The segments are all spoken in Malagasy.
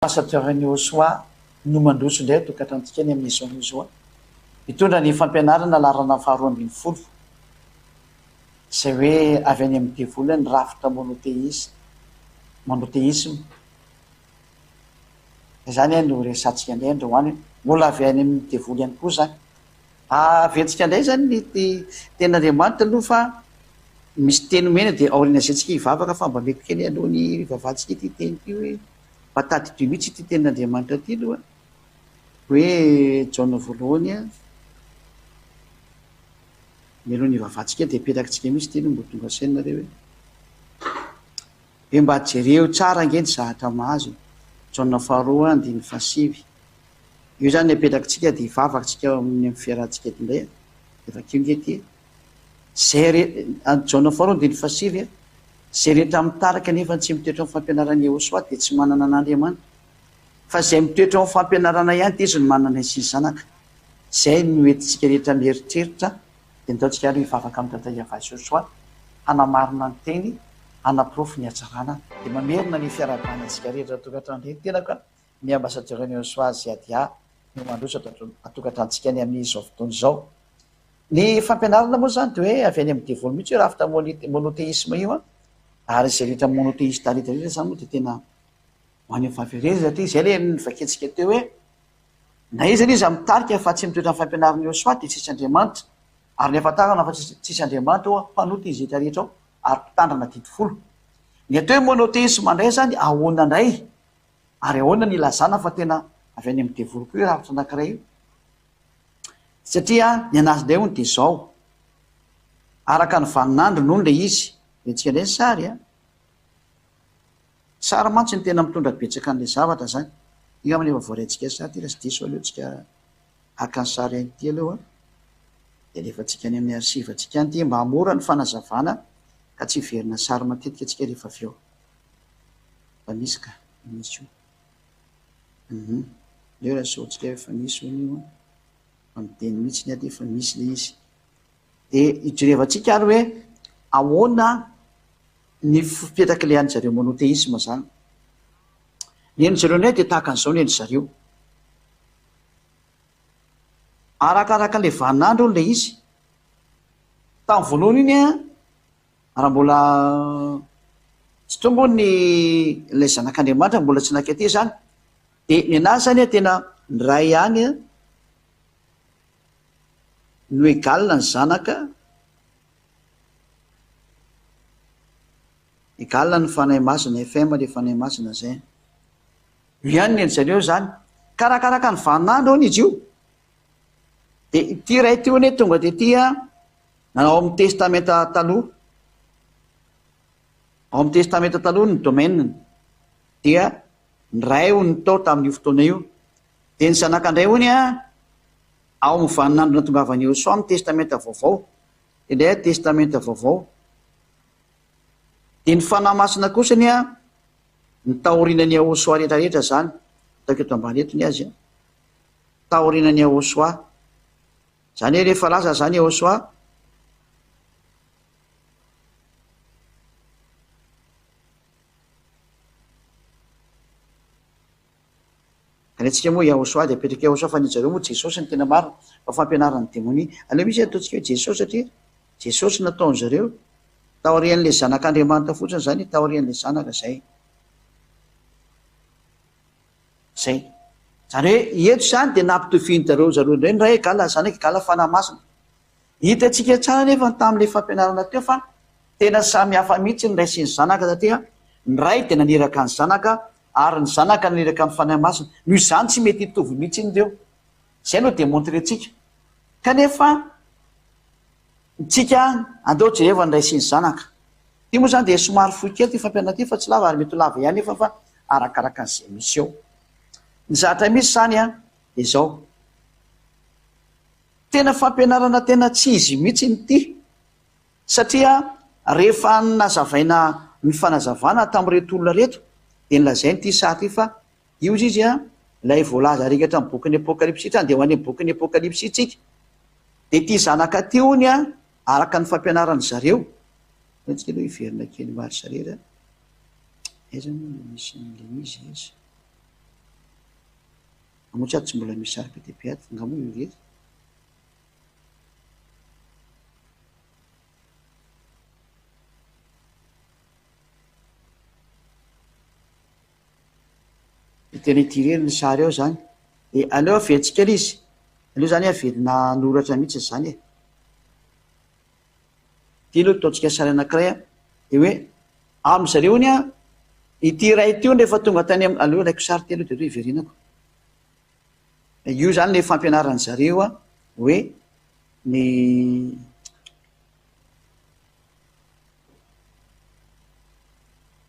Pasateurany Osoa no mandroso indray tokantranon-tsika ny amin'ny izao Osoa mitondra ny fampianarana larana faharoa ambin'ny folo izay hoe avy any amin'ny devoly ny rafitra monoteisme izany no resantsika indray androany mbola avy any amin'ny devoly ihany koa zany aventsika indray zany ny ten'Andriamanitra aloha fa misy teny mena dia aoriana izay tsika hivavaka fa mba mety kely aloha ny vavahantsika ity teny ity hoe patady toy mihitsy ity ten'Andriamanitra ity aloha hoe Jaona voalohany mialoha ny vavahantsika dia petrakintsika mihitsy ity no mbo tonga sainareo hoe mba jereo tsara angeny zahatra mahazo Jaona faharoa andiny fahasivy io zany apetrakintsika dia hivavakantsika amin'ny fiarahantsika eto indray efa kio nge ty Jaona faharoa andiny fahasivy zay rehetra mitarika nefa tsy mitoetra amin'ny fampianarana Osoa dia tsy manana an'Andriamanitra fa zay mitoetra amin'ny fampianarana ihany dia izy no manana sy zanaka zay no entintsika rehetra mieritreritra dia nitaontsika ary hivavaka amin'ny tatay avy Osoa hanamarina ny teny hanaprofo ny hatsarana dia mamerina ny fiarahabanantsika rehetra tokantrano reny tena ka ny ambasadeurany Osoa Ziadia no mandroso atokantrantsika ny amin'izao fotoana izao. Ny fampianarana moa zany dia hoe avy any amin'ny devoly mihitsy hoe rafitra monoteisme io ary izay rehetra monoteista rehetra zany moa dia tena hoany amin'ny fahavereza satria izay le nivakentsika teo hoe na izy izy mitarika fa tsy mitoetra amin'ny fampianarana Osoa dia tsisy Andriamanitra ary ny ahafantarana fa tsisy Andriamanitra ao mpanoty izy rehetra rehetra ao ary mpitandrana didifolo. Ny atao hoe monoteisme indray zany ahoana indray ary ahoana ny ilazana fa tena avy any amin'ny devoly koa io rafitra anankiray io satria ny anazy indray hono dia izao araka ny vaninandro noho ilay izy entsika indray ny sary sary mantsy ny tena mitondra betsaka an'ilay zavatra zany io amin'ny efa voarantsika sary ty raha sy diso aleontsika haka ny sary ain'ity aleo dia rehefa ny amin'ny arsivantsika any ty mba hamora ny fanazavana ka tsy hiverina sary matetika atsika rehefa avy eo fa misy ka misy io eo raha saotsika efa misy io miteny mihitsy ny ady efa misy le izy dia hijerevantsika ary hoe ahoana ny fipetraka le any zareo monoteisme zany ny eny zareo ndray dia tahaka an'izao ny eny zareo arakaraka le vaninandro le izy tamin'ny voalohany iny raha mbola tsy tonga ny ilay zanak'Andriamanitra mbola tsy nankaty zany dia ny anazy zany tena ndray ihany no egalina ny zanaka egalina ny fanahy masina FM le fanahy masina zay io ihany ny eny zareo zany karakaraka ny vaninandro any izy io dia ity ray ty one tonga dia ty nanao amin'ny testamenta taloha ao amin'ny testamenta taloha ny domaine dia ndray ho ny tao tamin'io fotoana io dia ny zanakandray hony ao amin'ny vaninandro na tonga avany Osoa amin'ny testamenta vaovao dia indray testamenta vaovao dia ny fanahy masina kosany ny tahorinany Osoa rehetrarehetra zany ataoko eto ambany etony azy tahorinany Osoa zany hoe rehefa laza zany Osoa anetsika moa Osoa dia apetraka Osoa fa ny zareo moa Jesosy ny tena marina fa fampianarany demonia aleo misy ataontsika hoe Jesosy satria Jesosy nataony zareo taorian'le zanak'Andriamanitra fotsiny zany taorian'le zanaka zay zany hoe eto zany dia nampitoviany zareo indray ray gala zanaka gala fanahy masina hitantsika tsara nefa tamin'le fampianarana teo fa tena samy hafa mihitsy ny ray sy ny zanaka satria ny ray dia naneraka ny zanaka ary ny zanaka naneraka ny fanahy masina no izany tsy mety hitovy mihitsy ireo zay no demontrentsika kanefa tsika andeo jereva ny ray sy ny zanaka ty moa zany dia somary fohy kely ty fampianarana ty fa tsy lava ary mety ho lava ihany efa fa arakaraka an'izay misy eo ny zatra misy zany dia izao tena fampianarana tena tsy izy mihitsy ny ty satria rehefa nazavaina ny fanazavana tamin'reto olona reto dia nylazainy ty sary ty fa io izy ilay voalaza rekatra amin'ny bokin'ny apokalipsy dia ho any amin'ny bokin'ny apokalipsy tsika dia ty zanaka ty hony araka ny fampianarany zareo tsika aloha hiverina kely maro sarera aiza moa misy n'le izy izy amotsy ato tsy mbola misy sary be dia be ato angamo io rehetra. tena itireny ny sary ao zany aleo aventsika izy aleo zany avelona noratra mihitsy zany e ty aloha ataontsika sary anankiray a de hoe am'zareo ony a ity ray teo rehefa tonga tany aleo alaiko sary ty aloha de to iverinako io zany le fampianaran' zareo a hoe ny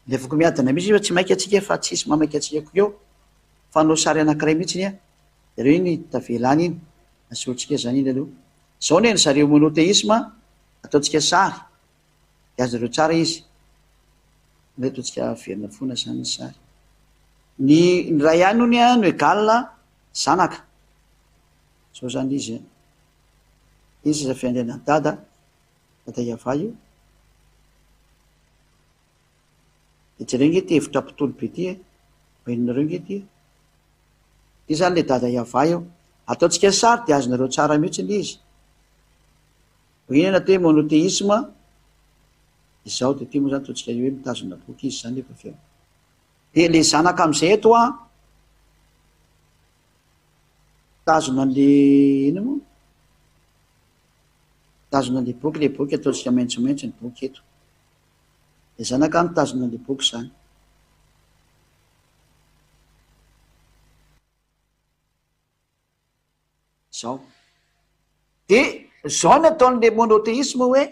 lefako miadana mihitsy fa tsy mainky atsika fa tsisy mamaiky atsika ko eo fanao sary anankiray mihitsy iny a zareo iny tavelany iny asoritsika zany iny aloha zao ny zareo monoteisme ataontsika sary de azareo tsara izy le ataontsika verina fona zany ny sary ny ray ihany ony a no egalina zanaka zao zany izy izy zafiandrena dada iava io de jereo nge ty hevitra mpitolo be ty hoeninareo nge ty ty zany le dada iava io ataontsika sary de azonareo tsara mihitsy ny izy inana te monoteisme izao de ty moa zany ataontsika hoe mitazona boky izy zany efa aveo de le zanaka am'izay eto a tazona an'le ina moa tazona an'le boky ataontsika maintsomaintso ny boky eto de zanaka mitazona an'le boky zany zao de zao ny ataon'le monoteisme hoe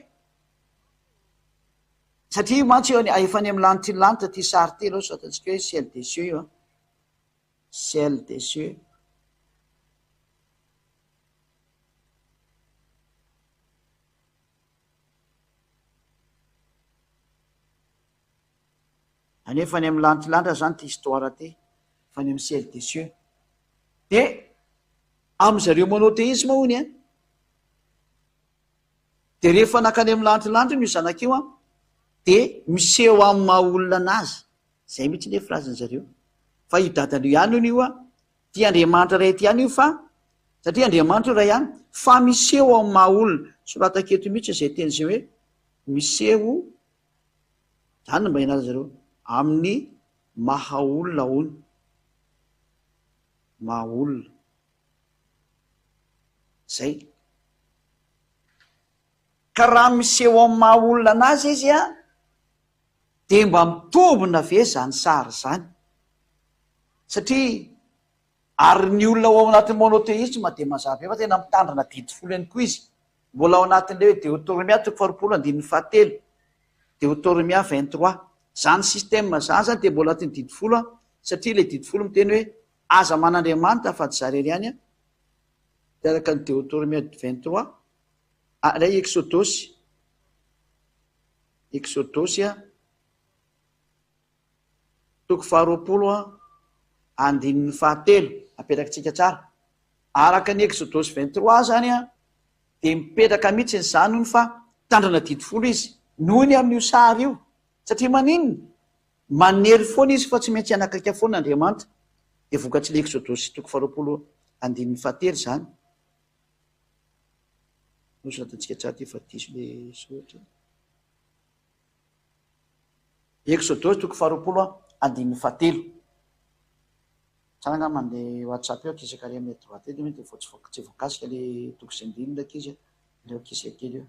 satria mantsy eo efa any amy lanitra lanitra ty sary ty aloha so ataontsika hoe ciel des cieux io a ciel des cieux anefa any amy lanitra lanitra zany ty histoire ty fa any amy ciel des cieux de am'zareo monoteisme ony a de rehefa nakany amy lanitra lanitra no zanak'io a de miseho amy maha olona anazy zay mihitsy le frazany zareo fa io dadany ihany ony io a ty andriamanitra ray ty ihany io fa satria andriamanitra io ray ihany fa miseho amy maha olona sorataketo mihitsy zay teny zay hoe miseho zany mba inazy zareo amin'ny maha olona ony maha olona zay ka raha miseho amy maha olona anazy izy a de mba mitombona ve zany sary zany satria ary ny olona ao anatin'ny monoteisme de mazava efa tena mitandrina didi folo ihany koa izy mbola ao anatin'le hoe Deutéronomia toko faharoapolo andininy fahatelo Deutéronomia 23 zany système zany zany de mbola anatin'ny didi folo a satria le didi folo miteny hoe aza manandriamanitra fa tsy zarery ihany a de araka ny Deutéronomia 23 lay exodosy a toko faharoapolo a andininy fahatelo apetrakatsika tsara araka ny exodosy 23 zany a de mipetraka mihitsy ny zany ony fa tandrana didi folo izy noho ny amin'io sary io satria maninony manery foana izy fa tsy maintsy anakaka foana andriamanitra de vokatsy le exodosy toko faharoapolo andininy fahatelo zany nosatatsika tsara ty fa diso le sotra exodosy toko faharoapolo andininy fahatelo tsara nga manle whatsapp eo akisaka re amy droite edy de tsy voakasika le toko sy andininy ndraiky izy le akisaka kely eo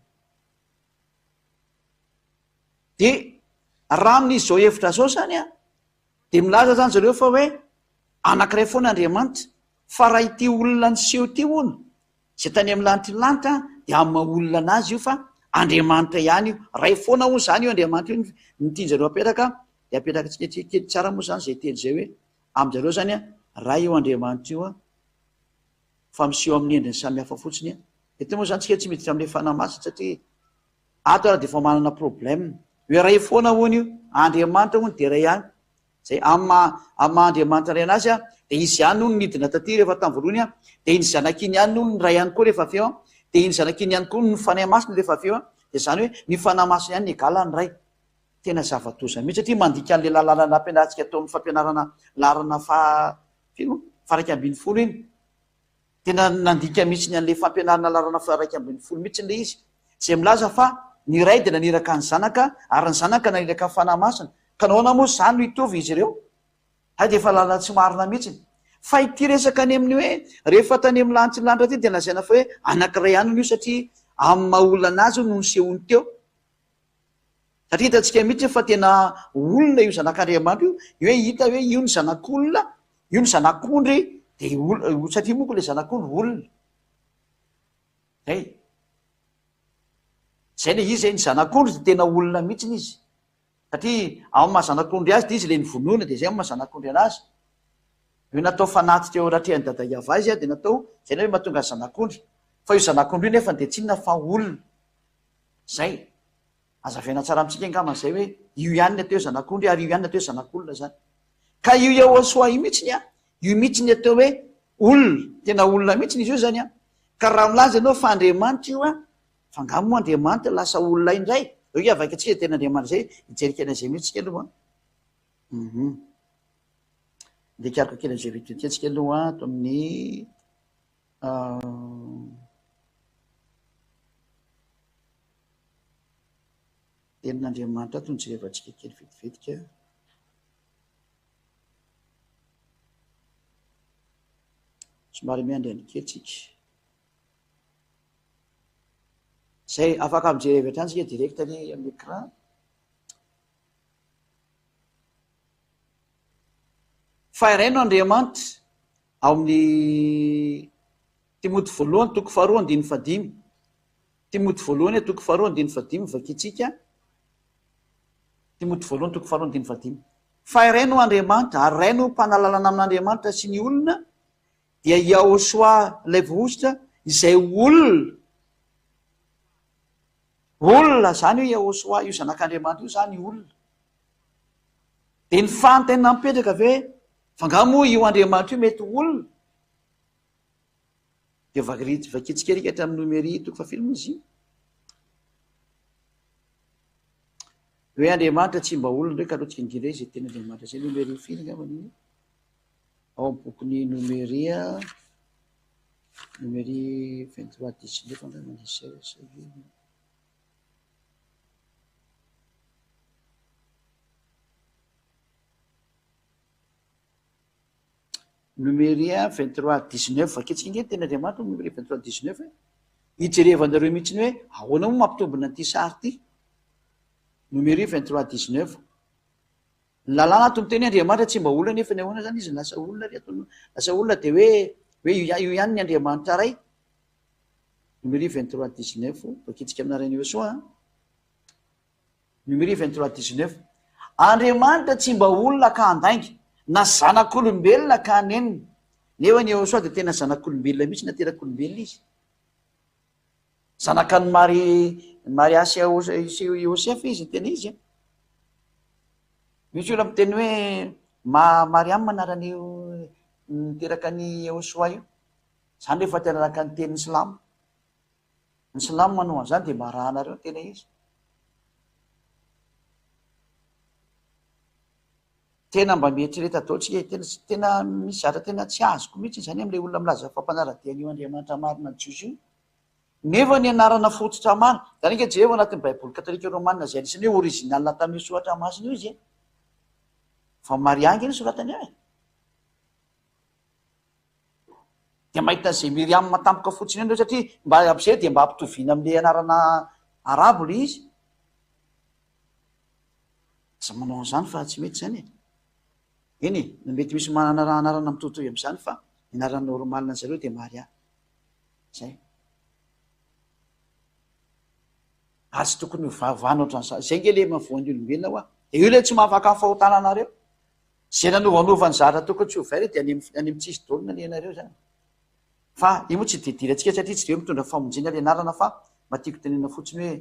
de raha amin'izao hevitra zao zany a de milaza zany zareo fa hoe anankiray foana andriamanitra fa raha ity olona ny seho ty ona zay tany amy lanitra lanitra de amy maha olona anazy io fa andriamanitra ihany io ray foana o zany io andriamanitra io nitianjareo apetraka de apetraka tsika kely tsara moa zany zay teny zay hoe am'jareo zany a raha io andriamanitra io a fa miseho amin'ny endriny samy hafa fotsiny a de ty moa zany tsika tsy miditra am'le fanamasina satria ato raha de fa manana problème hoe ray foana hoany io andriamanitra hony de ray ihany zay am'andriamanitra ray anazy a de izy ihany no nidina taty rehefa tamy voalohany a de iny zanak'iny ihany no ny ray ihany koa rehefa aveo a de iny zanak'iny ihany koa ny fanahy masina rehefa aveo a de zany hoe ny fanahy masina ihany ny gala ny ray tena zavatoza mihitsy satria mandika an'le lalàna nampianarantsika tao amin'ny fampianarana larana fino faraiky ambin'ny folo iny tena nandika mihitsy ny an'le fampianarana larana faraiky ambin'ny folo mihitsy le izy zay milaza fa ny ray de naniraka ny zanaka ary ny zanaka naniraka ny fanahy masina ka nahoana moa zany no hitovy izy ireo hay de efa lala tsy marina mihitsiny fa ity resaka any amin'ny hoe rehefa tany amin'ny lanitsy ny lanitra ty de lazaina fa hoe anankiray any io satria amin'ny maha-olona anazy no nisehony teo satria hitantsika mihitsy fa tena olona io zanak'Andriamanitra io hoe hita hoe io ny zanak'olona io ny zanak'ondry de satria moko le zanak'ondry olona zay le izy zay ny zanak'ondry de tena olona mihitsiny izy satria amin'ny mahazanak'ondry azy de izy le ny vonoana de zay amin'ny mahazanak'ondry anazy io natao fanaty teo ratrehany dada Iava azy de natao zay hoe mahatonga ny zanak'ondry fa io zanak'ondry io nefa de tsinona fa olona zay azavaina tsara amintsika angamba zay hoe io ihany ny atao zanak'ondry ary io ihany ny atao zanak'olona zany ka io Yahosoa io mihitsiny io mihitsy ny atao hoe olona tena olona mihitsiny izy io zany ka raha milaza ianao fa Andriamanitra io fa angamo moa Andriamanitra lasa olona indray eo avaka atsika tena Andriamanitra zay hijerikana zay mihitsy tsika aloha de kiaraka kely an'izay vitsivitsy antsika aloha ato amin'ny tenin'Andriamanitra ato nijerevantsika kely vetivetika somary miandriany kely tsika zay afaka mijereva hatrany tsika direct le amin'ny écran fa iraino Andriamanitra ao amin'ny Timoty voalohany toko faharoa andiny fadimy Timoty voalohany toko faharoa andiny fadimy vakitsika Timoty voalohany toko faharoa andiny fadimy fa iraino Andriamanitra ary iraino mpanalalana amin'Andriamanitra sy ny olona dia Yahosoa ilay vohositra izay olona zany io Yahosoa io zanak'Andriamanitra io zany olona de ny fantena mipetraka ave fa angamo io Andriamanitra io mety olona de vakitsika rika hatramin'ny nomery toko fafilo izy io hoe Andriamanitra tsy mba olona ndray ka aloatsika indrindra zay tena Andriamanitra zay nomery filo angambany ao amin'ny bokyny nomery 23:19 angambany Numéri 23:19 vakitsika inge tena Andriamanitra numéri 23:19 hijerevanareo mihitsiny hoe ahoana moa mampitombona an'ity sary ity numéri 23:19 lalàna ato miteny Andriamanitra tsy mba olona nefa ny ahoana zany izy lasa olona ry ataony lasa olona de hoe io ihany ny Andriamanitra ray numéri 23:19 vakitsika amina reny Yahosoa numéri 23:19 Andriamanitra tsy mba olona ka andainga na zanak'olombelona ka anenina nefa ny Yahosoa de tena zanak'olombelona mihitsy naterak'olombelona izy zanaka ny Mariasy Yosefa izy tena izy misy olona miteny hoe Mariam anaran'io niteraka ny Yahosoa io zany rehefa tenaraka ny tenin'ny Silamo manao an'izany de marahanareo tena izy tena mba mieritreretra ataotsika tena misy zatra tena tsy azoko mihitsy zany am'le olona milaza fampanaradian'io Andriamanitra marina Jesoa io nefa ny anarana fototra marina zany ika jereo anatin'ny baiboly katolika romanina zay anisany hoe original tamin'ny soratra masina io izy fa Mariangy iny soratany ao de mahita zay Miriam matampoka fotsiny andreo satria mba am'izay de mba ampitoviana am'le anarana arabo le izy za manao an'izany fa tsy mety zany eny mety misy manana raha anarana mitovitovy am'izany fa anarana normalina zareo de Maria zay azy tokony vavana ohatran'izay zay nge le mahavoan'ny olombelona hoa de io le tsy mahafaka ny fahotana anareo zay nanovanovany zatra tokony tsy hovay re de any amin'ny tsisy daolina le anareo zany fa io moa tsy didira antsika satria tsy de hoe mitondra famonjena le anarana fa mba tiako tenena fotsiny hoe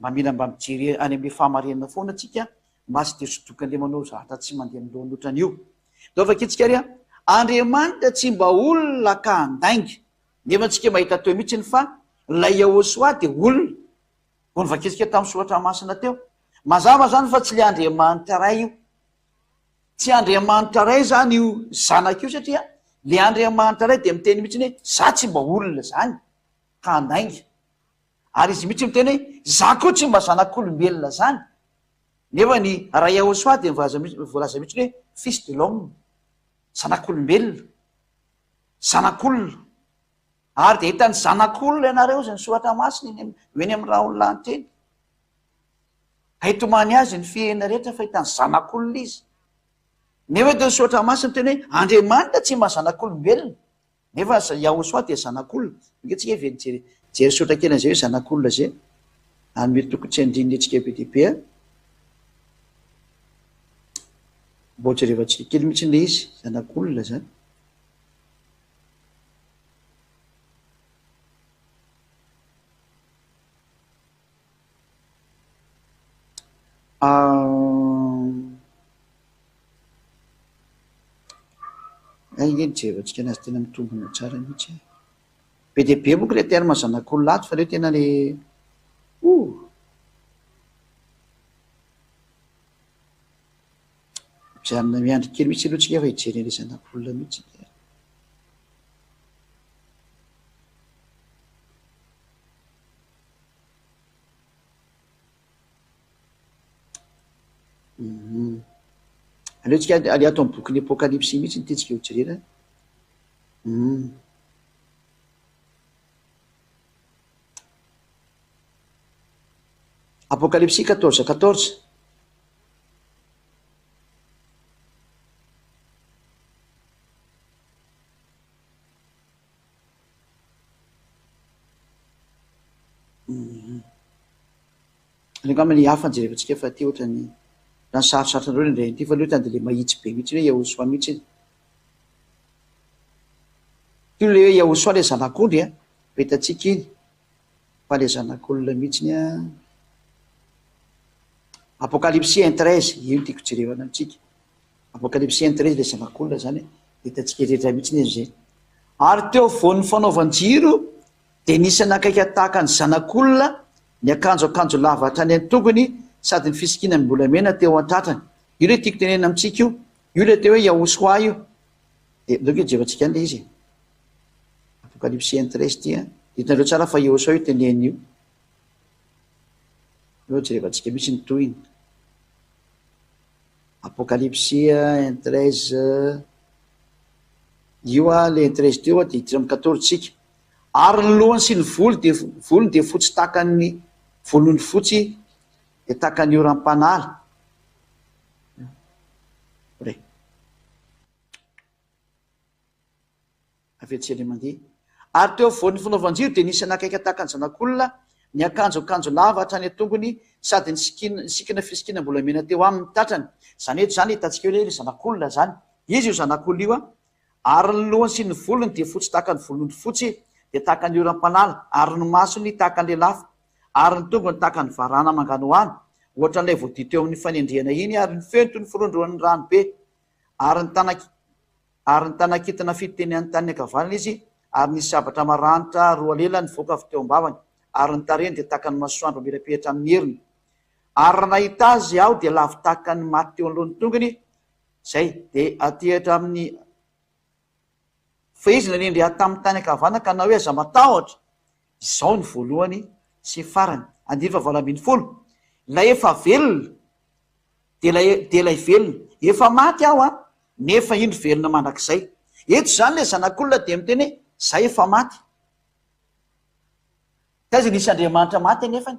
mba mila mba mijery any am'le fahamarinana foana atsika mba sy de sodokan'le manao zatra tsy mandeha milohany ohatran'io dao vakitsika ry Andriamanitra tsy mba olona ka andainga nefa antsika mahita teo mihitsiny fa lay Yahosoa de olona ho ny vakitsika tamin'ny soratra masina teo mazava zany fa tsy le Andriamanitra ray io tsy Andriamanitra ray zany io zanaka io satria le Andriamanitra ray dia miteny mihitsy hoe za tsy mba olona zany ka andainga, ary izy mihitsy miteny hoe za koa tsy mba zanak'olombelona zany. Nefa ny raha Yahosoa dia voalaza mihitsy hoe fils de l'homme, zanak'olombelona, zanak'olona. Ary dia hitany zanak'olona ianareo zay ny soratra masina eny amin'ny raha olona teny. Haitomany azy ny fihena rehetra fa hitany zanak'olona izy. Nefa dia ny soratra masina teny hoe Andriamanitra tsy mba zanak'olombelona, nefa Yahosoa dia zanak'olona. Ingatsika jery soratra kely an'izay hoe zanak'olona zay, ary mety tokony tsy andrininy antsika be dia be a. Mbo jerevantsika kely mihitsy le izy zanak'olona zany. Iny jerevantsika anazy tena mitombona tsara mihitsy. Be dia be moa ko le terme zanak'olona ato fa leo tena le mijanona miandry kely mihitsy aloha tsika fa hijery le zanak'olona mihitsy. Aleotsika ale ato amin'ny bokin'ny Apokalypsy mihitsy ny tetsika ho jerena. Apokalypsy 14:14. Angamba ny hafa jerevantsika fa ty ohatra ny raha ny sarosarotra andreo indray ity fa leo tany dia le mahitsy be mihitsy hoe Yahosoa mihitsy. Ty le hoe Yahosoa le zanak'ondry a, hitantsika iny fa le zanak'olona mihitsiny a. Apokalypsy 1:13 io tiako jerevana amintsika. Apokalypsy 1:13 le zanak'olona zany hitantsika rehetra mihitsy izay. Ary teo voan'ny fanaovan-jiro dia nisy nakaiky tahaka ny zanak'olona, ny akanjo lava hatrany an-tongony sady ny fisikina mbolamena teo an-tratrany. Io le tiako tenena amintsika io. Io le teo hoe Yahosoa io. Dia ndreo jerevantsika an'le izy. Apokalypsy 1:13 ty a. Hitanareo tsara fa Yahosoa io tenen'io. Io jerevantsika mihitsy ny toyiny. Apokalypsy 1:13 io a le 1:13 teo a dia hiditra amin'ny 14 tsika. Ary ny lohany sy ny volony dia fotsy takan'ny volony fotsy dia takan'ny oram-panala. Afetsy le mandeha. Ary teo voan'ny fanaovan-jiro dia nisy nakaiky tahaka ny zanak'olona, ny akanjo lava hatrany an-tongony sady ny sikina fisikina mbolamena teo amin'ny tatrany. Zany eto zany hitantsika hoe le zanak'olona zany. Izy io zanak'olona io a. Ary ny lohany sy ny volony dia fotsy takan'ny volony fotsy dia takan'ny oram-panala, ary ny masony takan'le lafa, ary ny tongony takan'ny varana manganohano ohatra n'ilay voadito eo amin'ny fanendrehana iny, ary ny feony toy ny firondroan'ny rano be, ary ny tanakitana fiteny tany ankavanana izy, ary ny sabatra maranitra roa lela ny voaka avy teo am-bavany, ary ny tarehiny dia takan'ny masoandro mirapehitra amin'ny heriny. Ary nahita azy aho dia lavo takan'ny maty teo anoloan'ny tongony, zay dia atehatra amin'ny fa izy nanendreha tamin'ny tany ankavanana ka na hoe aza matahotra. Izao ny voalohany sy farany. 9:20. Ilay efa velona dia ilay velona efa maty aho a, nefa ino velona mandrakizay. Eto zany le zanak'olona dia miteny hoe zay efa maty. Kaiza nisy Andriamanitra maty anefany.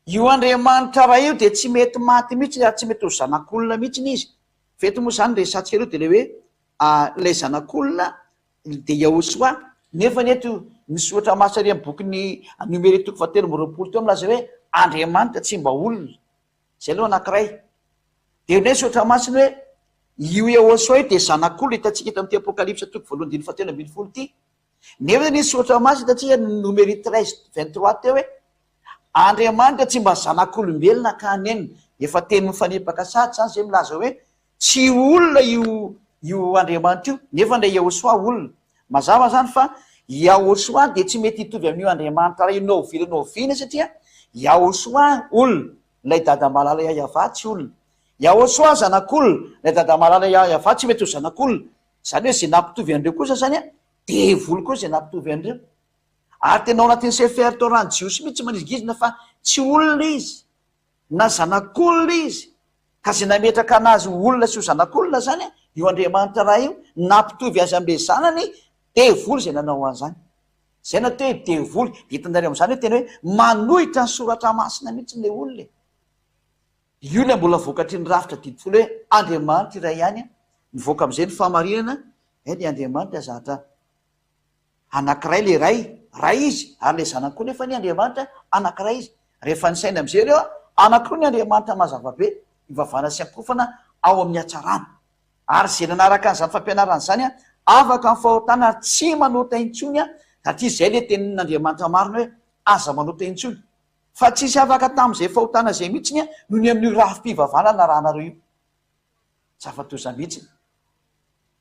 Io Andriamanitra raha io dia tsy mety maty mihitsy, ary tsy mety ho zanak'olona mihitsy izy. Feto moa zany resatsika aloha dia le hoe ilay zanak'olona dia Yahosoa. Nefa eto ny soratra masina amin'ny bokin'ny Nomere 7:20 teo milaza hoe Andriamanitra tsy mba olona. Zay aloha anankiray. Dia ne soratra masina hoe io Yahosoa io dia zanak'olona, hitantsika eto amin'ity Apokalypsy 2:7-20 ty. Nefa nisy soratra masina hitantsika Nomere 13:23 teo hoe Andriamanitra tsy mba zanak'olombelona ka aneny. Efa teny mifanipaka sady zany zay milaza hoe tsy olona io Andriamanitra io, nefa ilay Yahosoa olona. Mazava zany fa Yahosoa dia tsy mety hitovy amin'io Andriamanitra raha io noviana satria Yahosoa olona, ilay dada malala Yahova tsy olona. Yahosoa zanak'olona lay dadamalala fa tsy mety ho zanak'olona zany hoe zay nampitovy an'ireo kosa zany a devoly koa zay nampitovy an'ireo ary tena ao anatin'ny sefer torany jiosy mihitsy manizigizina fa tsy olona izy na zanak'olona izy ka zay nametraka anazy olona sy ho zanak'olona zany a io Andriamanitra raha io nampitovy azy am'le zanany devoly zay nanao an'izany zay na toe devoly hitanareo am'izany hoe tena hoe manohitra ny soratra masina mihitsy le olona io le mbola vokatry ny rafitra didifolo hoe Andriamanitra iray ihany a mivoaka am'izay ny fahamarinana ny Andriamanitra zatra anankiray le ray izy ary le zanak'oa nefa ny Andriamanitra anankiray izy rehefa nisaina am'izay reo anankiroa ny Andriamanitra mazavabe ivavana sy ampofana ao amin'ny hatsarana ary zay nanaraka an'izany fampianarana zany a afaka ny fahotana tsy manota intsony a satria zay le tenin'Andriamanitra marina hoe aza manota intsony fa tsisy afaka tam'izay fahotana zay mihitsiny a noho ny amin'io rafim-pivavana na rahanareo io zava-toza mihitsiny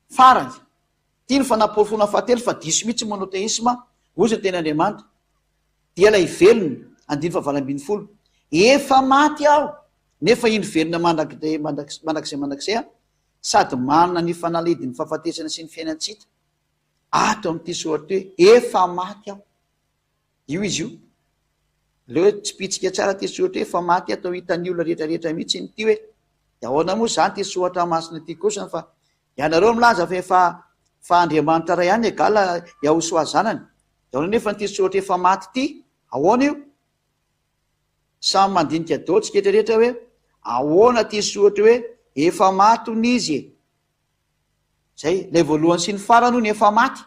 farany tia ny fanaporofona fahatelo fa diso mihitsy monoteisma ozy ny teny'Andriamanitra dia lay velona andiny fahavalambin'ny folo efa maty aho nefa iny velona mandrakizay a sady manana ny fanalidiny fahafatesana sy ny fiainantsika ato amin'ity soratra hoe efa maty aho io izy io leo tsy pitsika tsara ty soratra hoe efa maty atao hitan'ny olona rehetrarehetra mihitsy ny ty hoe de ahoana moa zany ty soratra masina ty kosany fa ianareo milaza fa Andriamanitra ray ihany egala Yahosoa zanany de ahoana nefa ny ty soratra efa maty ty ahoana io samy mandinika daotsika rehetrarehetra hoe ahoana ty soratra hoe efa maty hony izy zay lay voalohany sy ny farany hony efa maty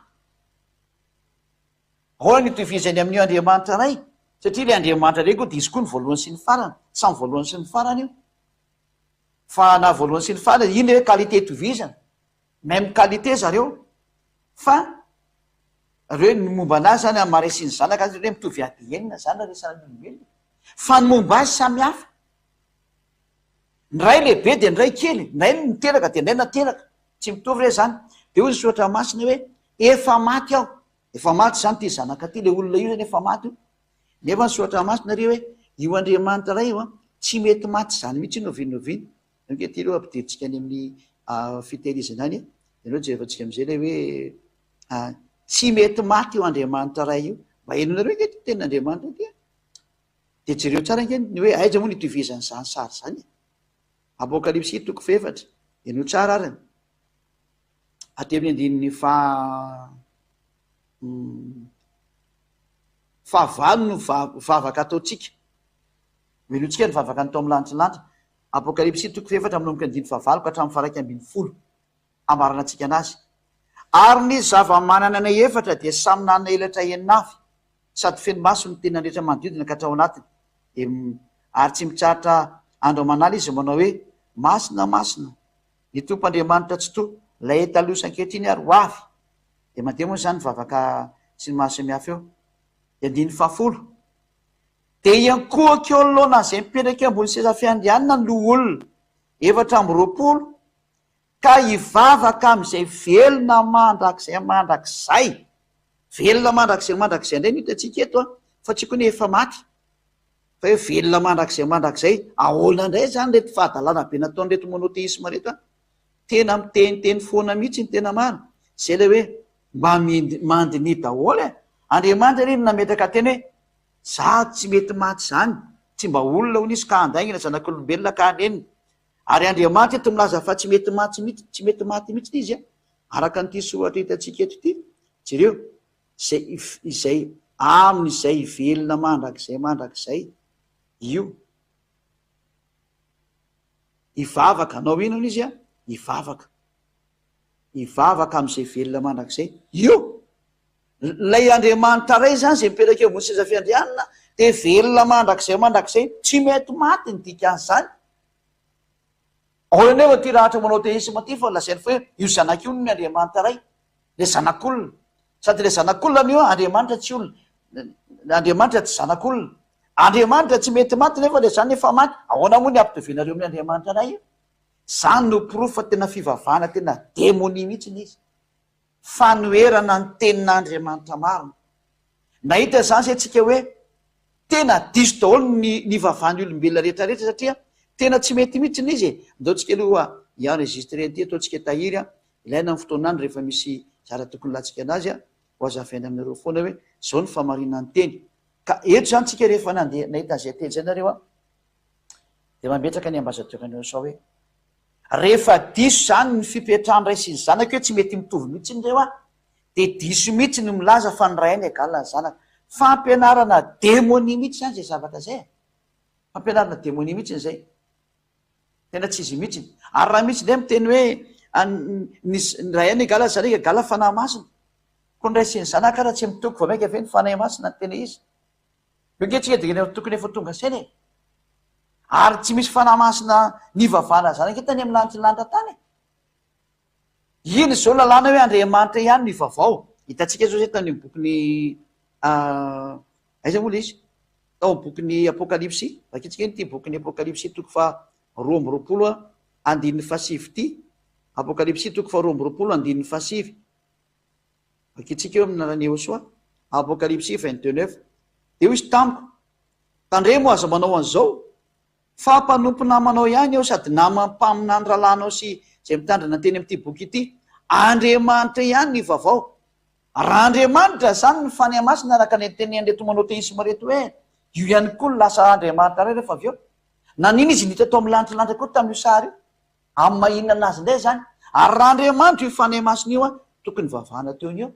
ahoana ny tovizany amin'io Andriamanitra ray satria le Andriamanitra ray koa de izy koa ny voalohany sy ny farany samy voalohany sy ny farany io fa na voalohany sy ny farany iny hoe qualité tovizana même qualité zareo fa reo ny momba anazy zany amare sy ny zanaka azy hoe mitovy ADN zany resana ny olombelona fa ny momba azy samy hafa ny ray lehibe de ny ray kely nay miteraka de nay nateraka tsy mitovy re zany de hoy ny soratra masina hoe efa maty aho efa maty zany ty zanaka ty le olona io zany efa maty io nefa ny soratra masina re hoe io Andriamanitra ray io a tsy mety maty zany mihitsy novinoviny ke ty reo ampidirintsika any amin'ny fitehirizana any ianao jerevantsika am'izay le hoe tsy mety maty io Andriamanitra ray io mba henonareo nke ty tenin'Andriamanitra ty de jereo tsara nke ny hoe aiza moa nitovizany zany sary zany Apokalipsy 3:4 eno tsara arany aty amin'ny andininy fahavalo no vavaka ataotsika menotsika ny vavaka ny tao amin'ny lanitry Apokalipsy 3:4 amin'nomboka andiny fahavalo ka hatramin'ny faraiky ambin'ny folo amarana antsika anazy ary ny zava-manana nay efatra dia samy nanana elatra eninavy sady feno maso ny tena rehetra manodidina ka hatrao anatiny ary tsy mitratra andro amanala izy manao hoe masina masina ny tompoandriamanitra tsy to lay taloha sankehitriny ary ho avy de mandeha moa zany vavaka sy ny maro samihafa eo de andiny fahafolo de iankohako eo anoloana zay mipetraka ambony seza fiandrianina ny loha olona efatra amby roapolo ka hivavaka am'izay velona mandrakizay velona mandrakizay indray no hitantsika eto fa tsy koa ny efa maty fa hoe velona mandrakizay ahoana indray zany reto fahadalana be nataon'reto monoteisma reto tena miteniteny foana mihitsy ny tena maro zay le hoe mba mandini daholo Andriamanitra reny nametraka teny hoe za tsy mety maty zany tsy mba olona ho nisy ka andaingina zanak'olombelona ka anenina ary Andriamanitra eto milaza fa tsy mety maty mihitsy izy araka nyity soratra hitantsika eto ty jereo izay amin'izay velona mandrakizay io ivavaka anao inona izy ivavaka am'izay velona mandrakizay io lay Andriamanitra ray zany zay mipetraka eo ambony seza fiandrianina de velona mandrakizay tsy mety maty ny dikany zany ahoana nefa ty rahatra manao teisma ty fa lazainy fa hoe io zanak'io ny Andriamanitra ray le zanak'olona sady le zanak'olona an'io Andriamanitra tsy olona Andriamanitra tsy zanak'olona Andriamanitra tsy mety maty nefa le zany efa maty ahoana moa ny ampitovenareo amin'ny Andriamanitra ray io zany no profa tena fivavahana tena demonia mihitsy ny izy fanoerana ny tenin'Andriamanitra marina nahita zany say tsika hoe tena diso daholo ny vavahany olombelona rehetrarehetra satria tena tsy mety mihitsiny izy ndaotsika aloha enregistré ty ataotsika tahiry ilaina ny fotoanany rehefa misy zara tokony latsika anazy ho azafainy aminareo foana hoe zao ny famarina ny teny ka eto zany tsika rehefa nandeha nahita zay teny zay nareo de mametraka ny ambasadeur-neo sao hoe rehefa diso zany ny fipetrahany ray sy ny zanaka hoe tsy mety mitovy mihitsy ny reo de diso mihitsy ny milaza fa ny ray ny agalina ny zanaka fampianarana démonie mihitsy zany zay zavatra zay fampianarana démonie mihitsy zay tena tsy izy mihitsy ary raha mihitsy le miteny hoe ny ray any agala zanaka gala fanahy masina ko ny ray sy ny zanaka raha tsy mitoko va maika ve ny fanahy masina ny tena izy ngetrika de tokony efa tonga saina ary tsy misy fanahy masina ny vavana zanaka tany amin'ny lanitry ny lanitra tany iny zao lalàna hoe Andriamanitra ihany ny vaovao hitantsika zao zay tany bokiny aiza moa le izy tao bokiny apokalipsy vakitsika iny ty bokiny apokalipsy toko fa 12 andininy fasivy ty apokalipsy toko fa 12 andininy fasivy vakitsika eo amin'narany Josoa apokalipsy 22:9 de io izy tamiko tandremo aza manao an'izao fa mpanompo namanao ihany eo sady namampaminany rahalanao sy zay mitandrina teny am'ty boky ity Andriamanitra ihany ny vaovao raha Andriamanitra zany ny fanahy masina araka ny teny reto manao teisma reto hoe io ihany koa ny lasa Andriamanitra ray rehefa avy eo naniny izy nita tao amin'ny lanitra koa tamin'io sary io amin'ny mahinana anazy indray zany ary raha Andriamanitra io fanahy masina io tokony vavahana teo io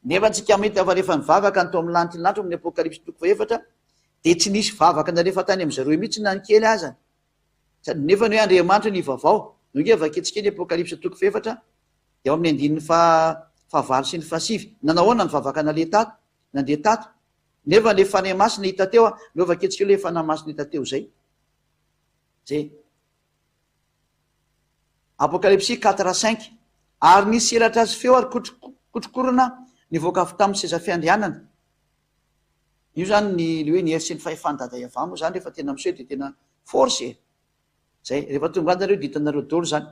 nefa tsika mety ava rehefa nivavaka ny tao amin'ny lanitra lanitra amin'ny apokalipsy toko fa 4 de tsy nisy vavaka narefa tany am'zareo mihitsy na ny kely azany sady nefa ny hoe Andriamanitra ny vaovao nge vaketsika ny apokalipsy toko 4 de ao amin'ny andininy fahavalo sy ny fasivy nanahoana ny vavaka nandeha tato nefa le fanahy masina hita teo no vaketsika le fanahy masina hita teo zay apokalipsy 4:5 ary nisy elatra azy feo ary kotrokorona nivoaka avy tamin'ny seza fiandrianana io zany ny hoe ny hery sy ny fahefany dada iavamo zany rehefa tena miseho de tena force zay rehefa tonga anareo ditanareo dolo zany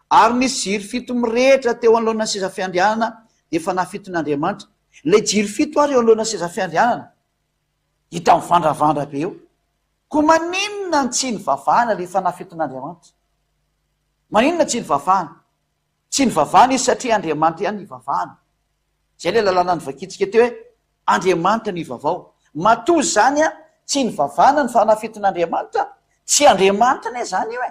ary nisy jiry fito mirehitra teo anoloana seza fiandrianana de fa nafiton'Andriamanitra le jiry fito ary eo anoloana seza fiandrianana hita mivandravandra be eo ko maninona ny tsy ny vavahana le fa nafiton'Andriamanitra maninona tsy ny vavahana tsy ny vavahana izy satria Andriamanitra ihany ny vavahana zay le lalàna ny vakitsika teo hoe Andriamanitra ny vaovao matoy zany tsy ny vavahana ny fanafiton'Andriamanitra tsy Andriamanitra ne zany io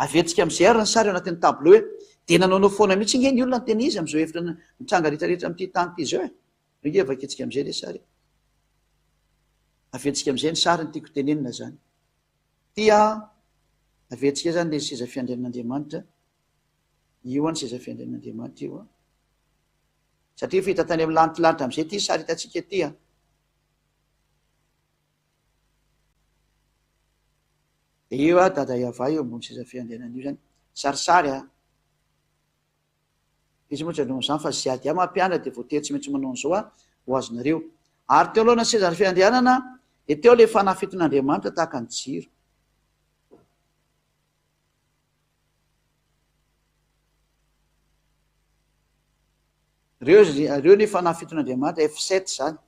avetsika am'izay ary ny sary eo anatin'ny tableau hoe de nanaonao foana mihitsy nge ny olona ny tena izy am'izao efitra mitranga rehetrarehetra am'ty tany ty zao nge vaketsika am'izay le sary avetsika am'izay ny sary ny tiako tenenina zany avetsika zany le seza fiandrian'Andriamanitra io any seza fiandrian'Andriamanitra io satria fahita tany amin'ny lanitry am'izay ty sary hitatsika ty de io dada iava io ambony seza fiandrianana io zany sarisary izy moa tsy anao zany fa zy ady mampiana de voatery tsy maintsy manao an'izao ho azonareo ary teo aloana seza fiandrianana de teo le fanafiton'Andriamanitra tahaka ny jiro reo ny fanafiton'Andriamanitra F7 zany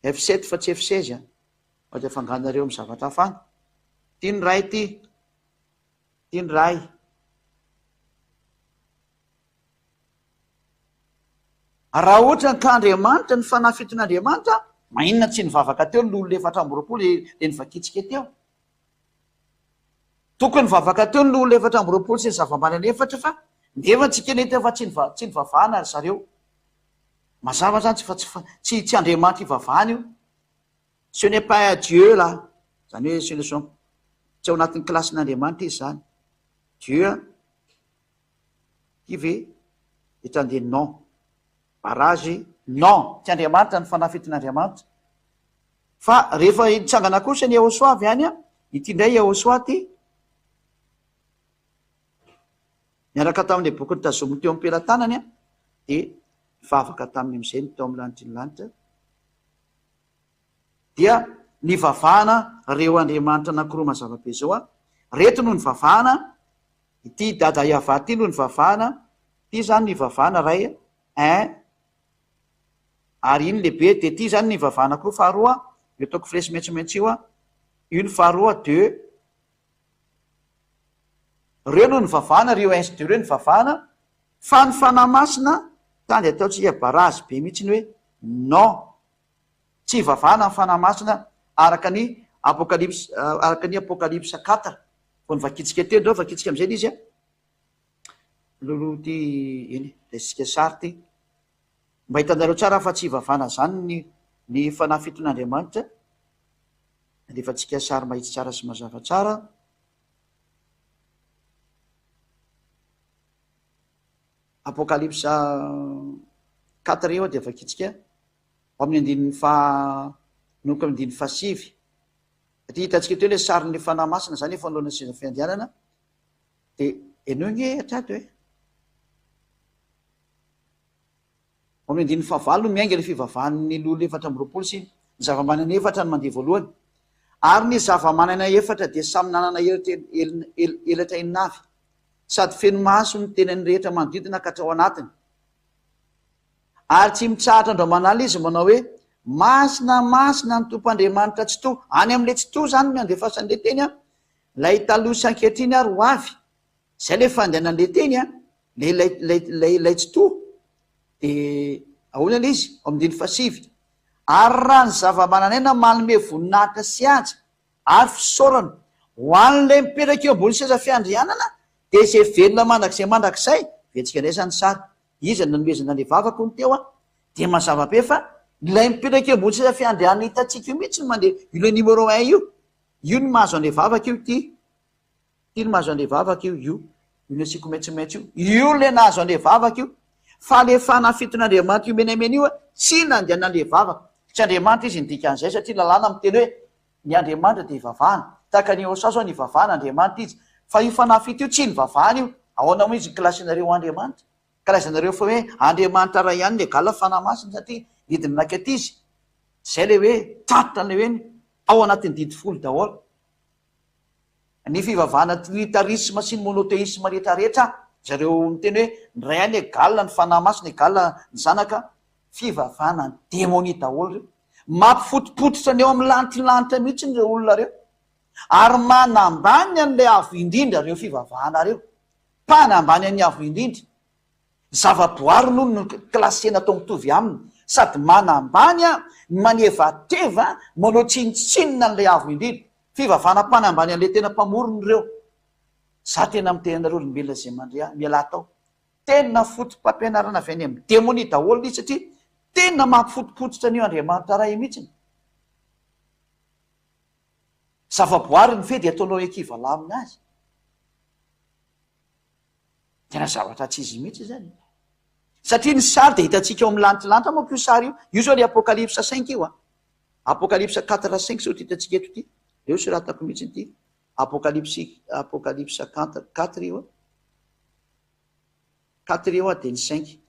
F7 fa tsy F16 de fanganareo amin'ny zavatra hafany tiany ray tiany ray raha ohatra ka Andriamanitra ny fanafiton'Andriamanitra maninona tsy nivavaka teo ny olo 4 le nivakitsika teo tokony vavaka teo ny olo 4 sy ny zava-manana 4 fa nefa tsika nety fa tsy nivavahana ary zareo mazava zany tsy Andriamanitra ivavahana io ce n'est pas Dieu là zany hoe ce ne sont tsy ao anatin'ny klasin'Andriamanitra izy zany Dieu ty ve hitrande non barage non tsy Andriamanitra ny fanafiton'Andriamanitra fa rehefa hitsangana kosa ny Josoa avy any ity ndray Josoa ty miaraka tamin'ny boky nitazominy teo am-pelantanany de mivavaka taminy am'izay ny teo amin'ny lanitry ny lanitra dia ny vavahana reo Andriamanitra anankiroa mazava-be zao reto no ny vavahana ity dada iava ty no ny vavahana ty zany ny vavahana ray ary iny lehibe de ty zany ny vavahana koa faharoa io ataoko fresy maitsomaitso io io ny faharoa 2 reo no ny vavahana, reo institut reo ny vavahana fa ny fanahy masina tany ataotsika barazy be mihitsy ny hoe non, tsy vavahana ny fanahy masina araka ny apokalypsa 4 vo ny vakitsika teo ndreo vakitsika am'izay izy a lolo ty eny resika sary ty mba hitanareo tsara fa tsy vavahana zany ny fanahy fiton'Andriamanitra. Alefatsika sary mahitsy tsara sy mazava tsara. Apokalypsa 4 eo dia vakitsika ao amin'ny andininy noko amin'ny andininy fahasivy. Satria hitantsika teo le sarin'ny fanahy masina zany efa anoloana seza fiandianana dia eneo nge atrato hoe ao amin'ny andininy fahavalo no miainga le fivavahan'ny lolo 4 sy ny zava-manana 4 no mandeha voalohany, ary ny zava-manana 4 dia samy nanana elatra inavy sady feno maso ny tenany rehetra manodidina ka hatrao anatiny, ary tsy mitsahatra andro manala izy manao hoe masina masina ny tompoandriamanitra tsy to. Any amin'le tsy to zany ny andefasan'le teny a lay talosa ankehitriny ary ho avy zay le fandehanan'le teny a lay tsy to dia ahonana izy ao amin'ny fahasivy. Ary raha ny zava-mananaina manome voninahitra sy aja ary fisaorana ho an'le mipetraka eo ambony seza fiandrianana dia izay velona mandrakizay mandrakizay vetsika indray zany sary izy nanomezana le vavako ny teo a dia mazava be fa lay mipetraka eo ambony seza fiandrianana hitantsika io mihitsy no mandeha io le numéro 1 io ny mahazo an'le vavaka io ty no mahazo an'le vavaka io le tsiko maitsomaitso io le nahazo an'le vavaka io fa le fanahy fiton'Andriamanitra io menamena io a tsy nandehanana an'le vavaka. Tsy Andriamanitra izy nidika an'izay satria lalàna miteny hoe ny Andriamanitra dia ivavahana tahaka ny Osao zao ny vavahana Andriamanitra izy, fa io fanahy fito io tsy ny vavahana io. Ahoana mo izy klasinareo Andriamanitra, karazanareo fa hoe Andriamanitra ray ihany le gala fanahy masina satria didiny nankety izy zay le hoe tratra le hoe ao anatin'ny didy folo daholo. Ny fivavahana tritarisme sy ny monoteisme rehetrarehetra zareo miteny hoe ny ray ihany gala ny fanahy masina gala ny zanaka, fivavahana ny démonie daholo reo, mampifotopototra ny eo amin'ny lantilanitra mihitsy ny reo olona reo, ary manambany an'le avo indrindra reo fivavahana reo, mpanambany an'ny avo indrindra. Zavaboary noho no klasena tao mitovy aminy sady manambany a manevateva manao tsinitsinina n'le avo indrindra, fivavahana mpanambany an'le tena mpamorony reo. Za tena mitenanareo olombelona zay mandrea miala tao, tena fotom-pampianarana avy any amin'ny démonie daholo izy satria tena mampifotopototra an'io Andriamanitra ray mihitsy. Zavaboary ny fedy ataonao ekivalamina azy, tena zavatra tsy izy mihitsy zany satria ny sary dia hitantsika eo amin'ny lantilanitra moa io sary io zao le apokalypsa 5 io a apokalypsa 4-5 zao ty hitantsika eto ty reo soratako mihitsy ty apokalypsa 4 io a 4 io a dia ny 5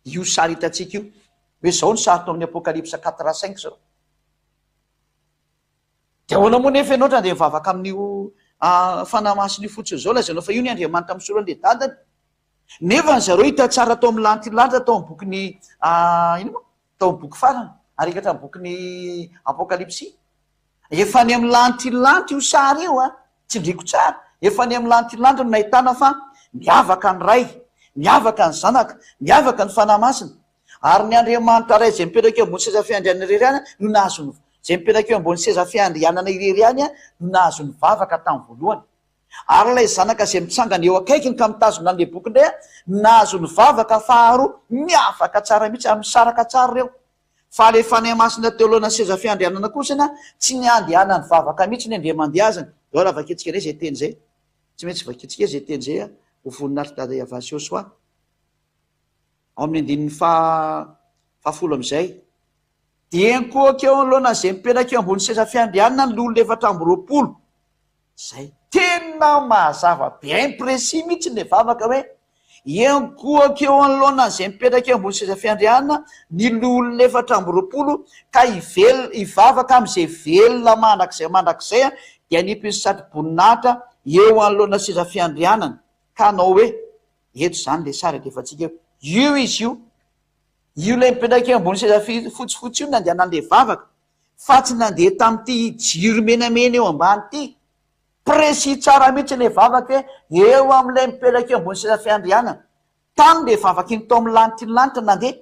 io sary hitantsika io hoe zao ny sary tao amin'ny apokalypsa 4-5 zao. Dia ahoana moa nefa ianao dia mivavaka amin'io fanahy masina fotsiny zao lazainao fa io ny Andriamanitra misoran'le dadany, nefa ny zareo hita tsara tao amin'ny lantilanitra tao amin'ny bokiny ino moa tao amin'ny boky farany arikatra amin'ny bokiny apokalypsia. Efa ny amin'ny lantilanitra io sary io a tsy ndriko tsara, efa ny amin'ny lantilanitra no nahitana fa miavaka ny ray, miavaka ny zanaka, miavaka ny fanahy masina, ary ny Andriamanitra ray zay mipetraka eo ambony seza fiandrianana irery any no nahazo zay mipetraka eo ambony seza fiandrianana irery any a no nahazo ny vavaka tamin'ny voalohany, ary ilay zanaka zay mitsangana eo akaikiny ka mitazona an'le boky indray a nahazo ny vavaka faharoa miavaka tsara mihitsy amin'ny saraka tsara reo. Fa le fanahy masina teo alohana seza fiandrianana kosana tsy ny andehana ny vavaka mihitsy ny andrea mandeazana. Ao raha vaketsika indray zay teny zay, tsy maintsy vaketsika zay teny zay a ho voninahitra dada iavasy eo soa ao amin'ny andininy fahafolo am'izay. Dia nkoaka eo alohana zay mipetraka eo ambony seza fiandrianana ny lolo 420 zay tena mazava be impressi mihitsy le vavaka hoe enkoaka eo anoloana zay mipetraka eo ambony seza fiandrianana ny lolo 420 ka ivavaka am'izay velona mandrakizay a dia nipiny sady-boninahitra eo anoloana seza fiandrianana. Ka anao hoe eto zany le sary adefatsika io izy io le mipetraka eo ambony seza fotsifotsy io nandehanan'le vavaka fa tsy nandeha tamin'ity jiro menamena eo ambany ty presi tsara mihitsy le vavaka hoe eo am'ilay mipetraka eo ambony seza fiandrianana tany le vavaka iny tao amin'ny lanitra nandeha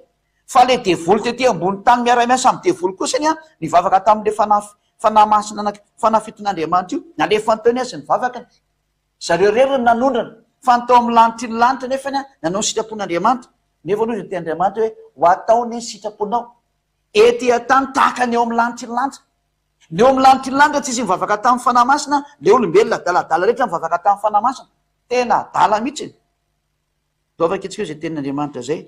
fa le devoly tety ambony tany miara-miasa amin'ny devoly kosany a ny vavaka tamin'le fanamasina fanafiton'Andriamanitra io nalefa nytaony azy ny vavakany zareo rery nanondrana fa nytao amin'ny lanitra nefany a nanao ny sitrapon'Andriamanitra nefa aloha izy ty Andriamanitra hoe ho ataony ny sitraponao ety tany tahaka ny eo amin'ny lanitra ny eo amin'ny lanitra tsy izy mivavaka tamin'ny fanamasina le olombelona daladala rehetra mivavaka tamin'ny fanamasina tena dala mihitsy dovaka etsika eo zay tenin'Andriamanitra zay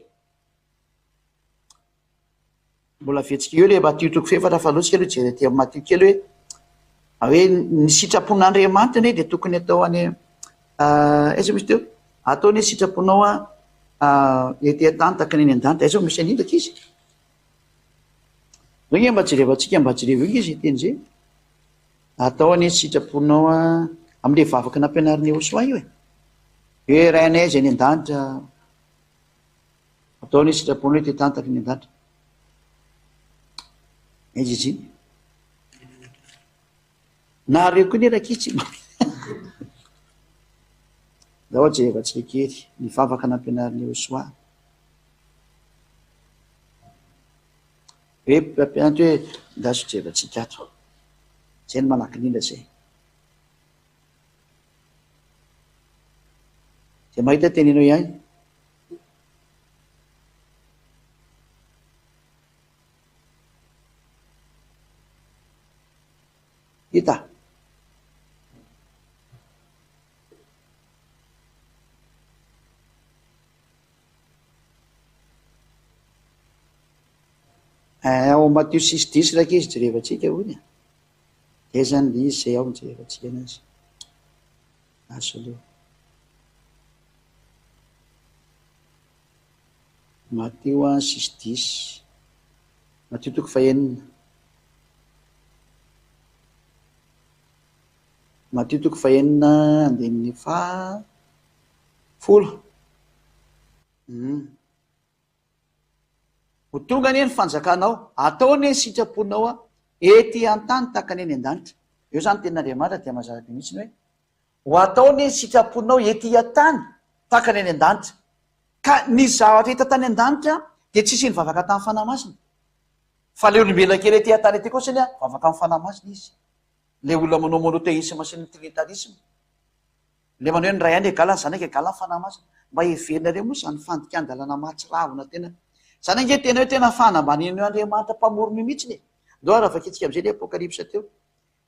mbola vetsika eo le Matio toko fefatra fa loatsika aloha jery ty Matio kely hoe ny sitrapon'Andriamanitra ne de tokony atao any aiza misy teo atao ny sitraponao ety tany tahaka ny eny an-danitra aiza misy anindraka izy zany mba jerevantsika mba jereva io izy teny zay atao any sitraponao am'le vavaka nampianariny Josoa io hoe rainay zay ny an-danitra atao ny sitraponao ety tany tahaka ny an-danitra izy nareo koa nerakitsy zao jerevantsika kely ny vavaka nampianariny Josoa hoe mpampianatra hoe ndaso jerevantsika ato zay ny malaky indrindra zay zay mahita tenenao ihany hita ao Matio 6:10 raka izy jerevantsika hony zay zany le izy zay ao ny jerevantsika anazy aso aloha Matio 6:10 Matio toko fahenina Matio toko fahenina andininy folo ho tonga ny ny fanjakanao ataony ny sitraponao ety an-tany tahaka ny eny an-danitra eo zany tenin'Andriamanitra dia mazava be mihitsy ny hoe ho ataony ny sitraponao ety an-tany tahaka ny eny an-danitra ka ny zavatra hita tany an-danitra dia tsisy ny vavaka tamin'ny fanamasina fa le olombelona kely ety an-tany ety kosa vavaka amin'ny fanamasina izy le olona manao monoteisme sy ny trinitarisme le manao hoe ny ray any gala zany ake gala fanamasina mba heverinareo moa zany fandikan-dalana mahatsiravina tena zany ange tena hoe tena fanambaniny Andriamanitra mpamorony mihitsiny do raha vaketsika am'izay le apokalipsa teo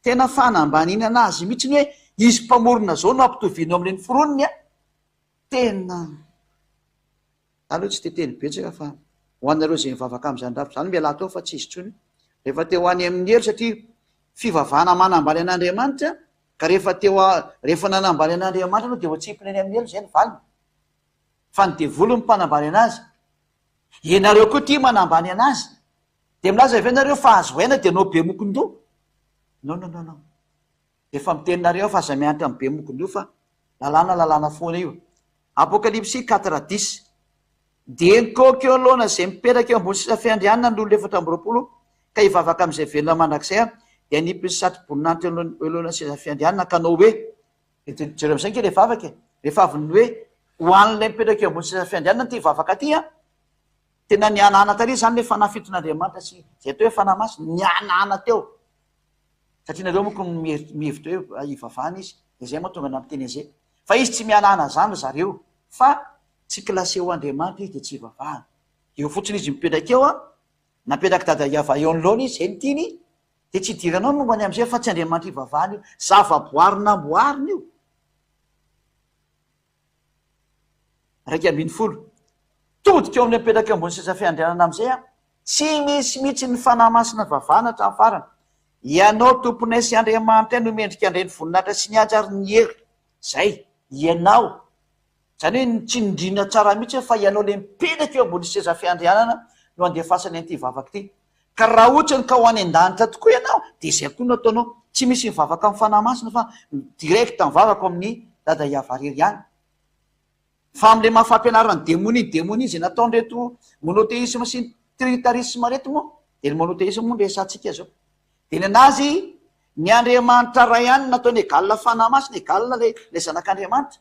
tena fanambaniny anazy mihitsiny hoe izy mpamorona zao no ampitoviana amin'le ny foroniny tena aloha tsy teteny betsaka fa ho anareo zay mivavaka am'izany rafitra zany miala tao fa tsy izy tsony rehefa teo any amin'ny hery satria fivavahana manambany an'Andriamanitra ka rehefa nanambany an'Andriamanitra no dia voatsipiny any amin'ny hery zay ny valiny fa ny devoly mpanambany anazy ianareo koa ty manambany anazy de milaza avy nareo fa azo aina dia nao be mokon-do no efa miteninareo fa aza miantra amin'ny be mokon-do fa lalàna foana io apokalipsy 4:10 de nykoko eo alohana zay miperaka eo ambony sisa fiandrianana ny lolo 420 ka hivavaka am'izay velona mandrakizay dia nipy satry-boninanitra elohana sisa fiandrianana ka nao hoe jereo am'izay ke le vavaka rehefa avy ny hoe ho an'ilay mipetraka eo ambony sisa fiandrianana ty vavaka ty tena nianana tary zany le fanafiton'Andriamanitra sy zay atao hoe fanamasina nianana teo satria nareo moko mihevitra hoe ivavahana izy de zay mahatonga nampiteny an'izay fa izy tsy mianana zany zareo fa tsy klasé ho Andriamanitra izy de tsy ivavahana eo fotsiny izy mipetraka eo napetraka dada iava eo anoloana izy zay ny tiany de tsy idiranao momba any am'izay fa tsy Andriamanitra ivavahana io zava-boarina amboarina io 1:10 todika eo amin'ny mipetraka ambony sisa fiandrianana am'izay tsy misy mihitsy ny fanamasina vavahana hatramin'ny farany ianao tomponay sy Andriamanitra no mendrika andray ny voninahitra sy nihatsy ary ny hery zay ianao zany hoe tsy nindrina tsara mihitsy fa ianao le mipetraka eo ambony seza fiandrianana no andefasany an'ity vavaka ty ka raha ohatrany ka ho any an-danitra tokoa ianao de zay koa no ataonao tsy misy mivavaka amin'ny fanamasina fa direkta mivavaka amin'ny dada iavarery ihany fa am'le mahafampianarany demoni zay nataonreto monoteisme sy trinitarisme reto moa de ny monoteisme moa resatsika zao de ny anazy ny Andriamanitra ray ihany nataony hoe galona fanahy masina, galona le zanak'Andriamanitra.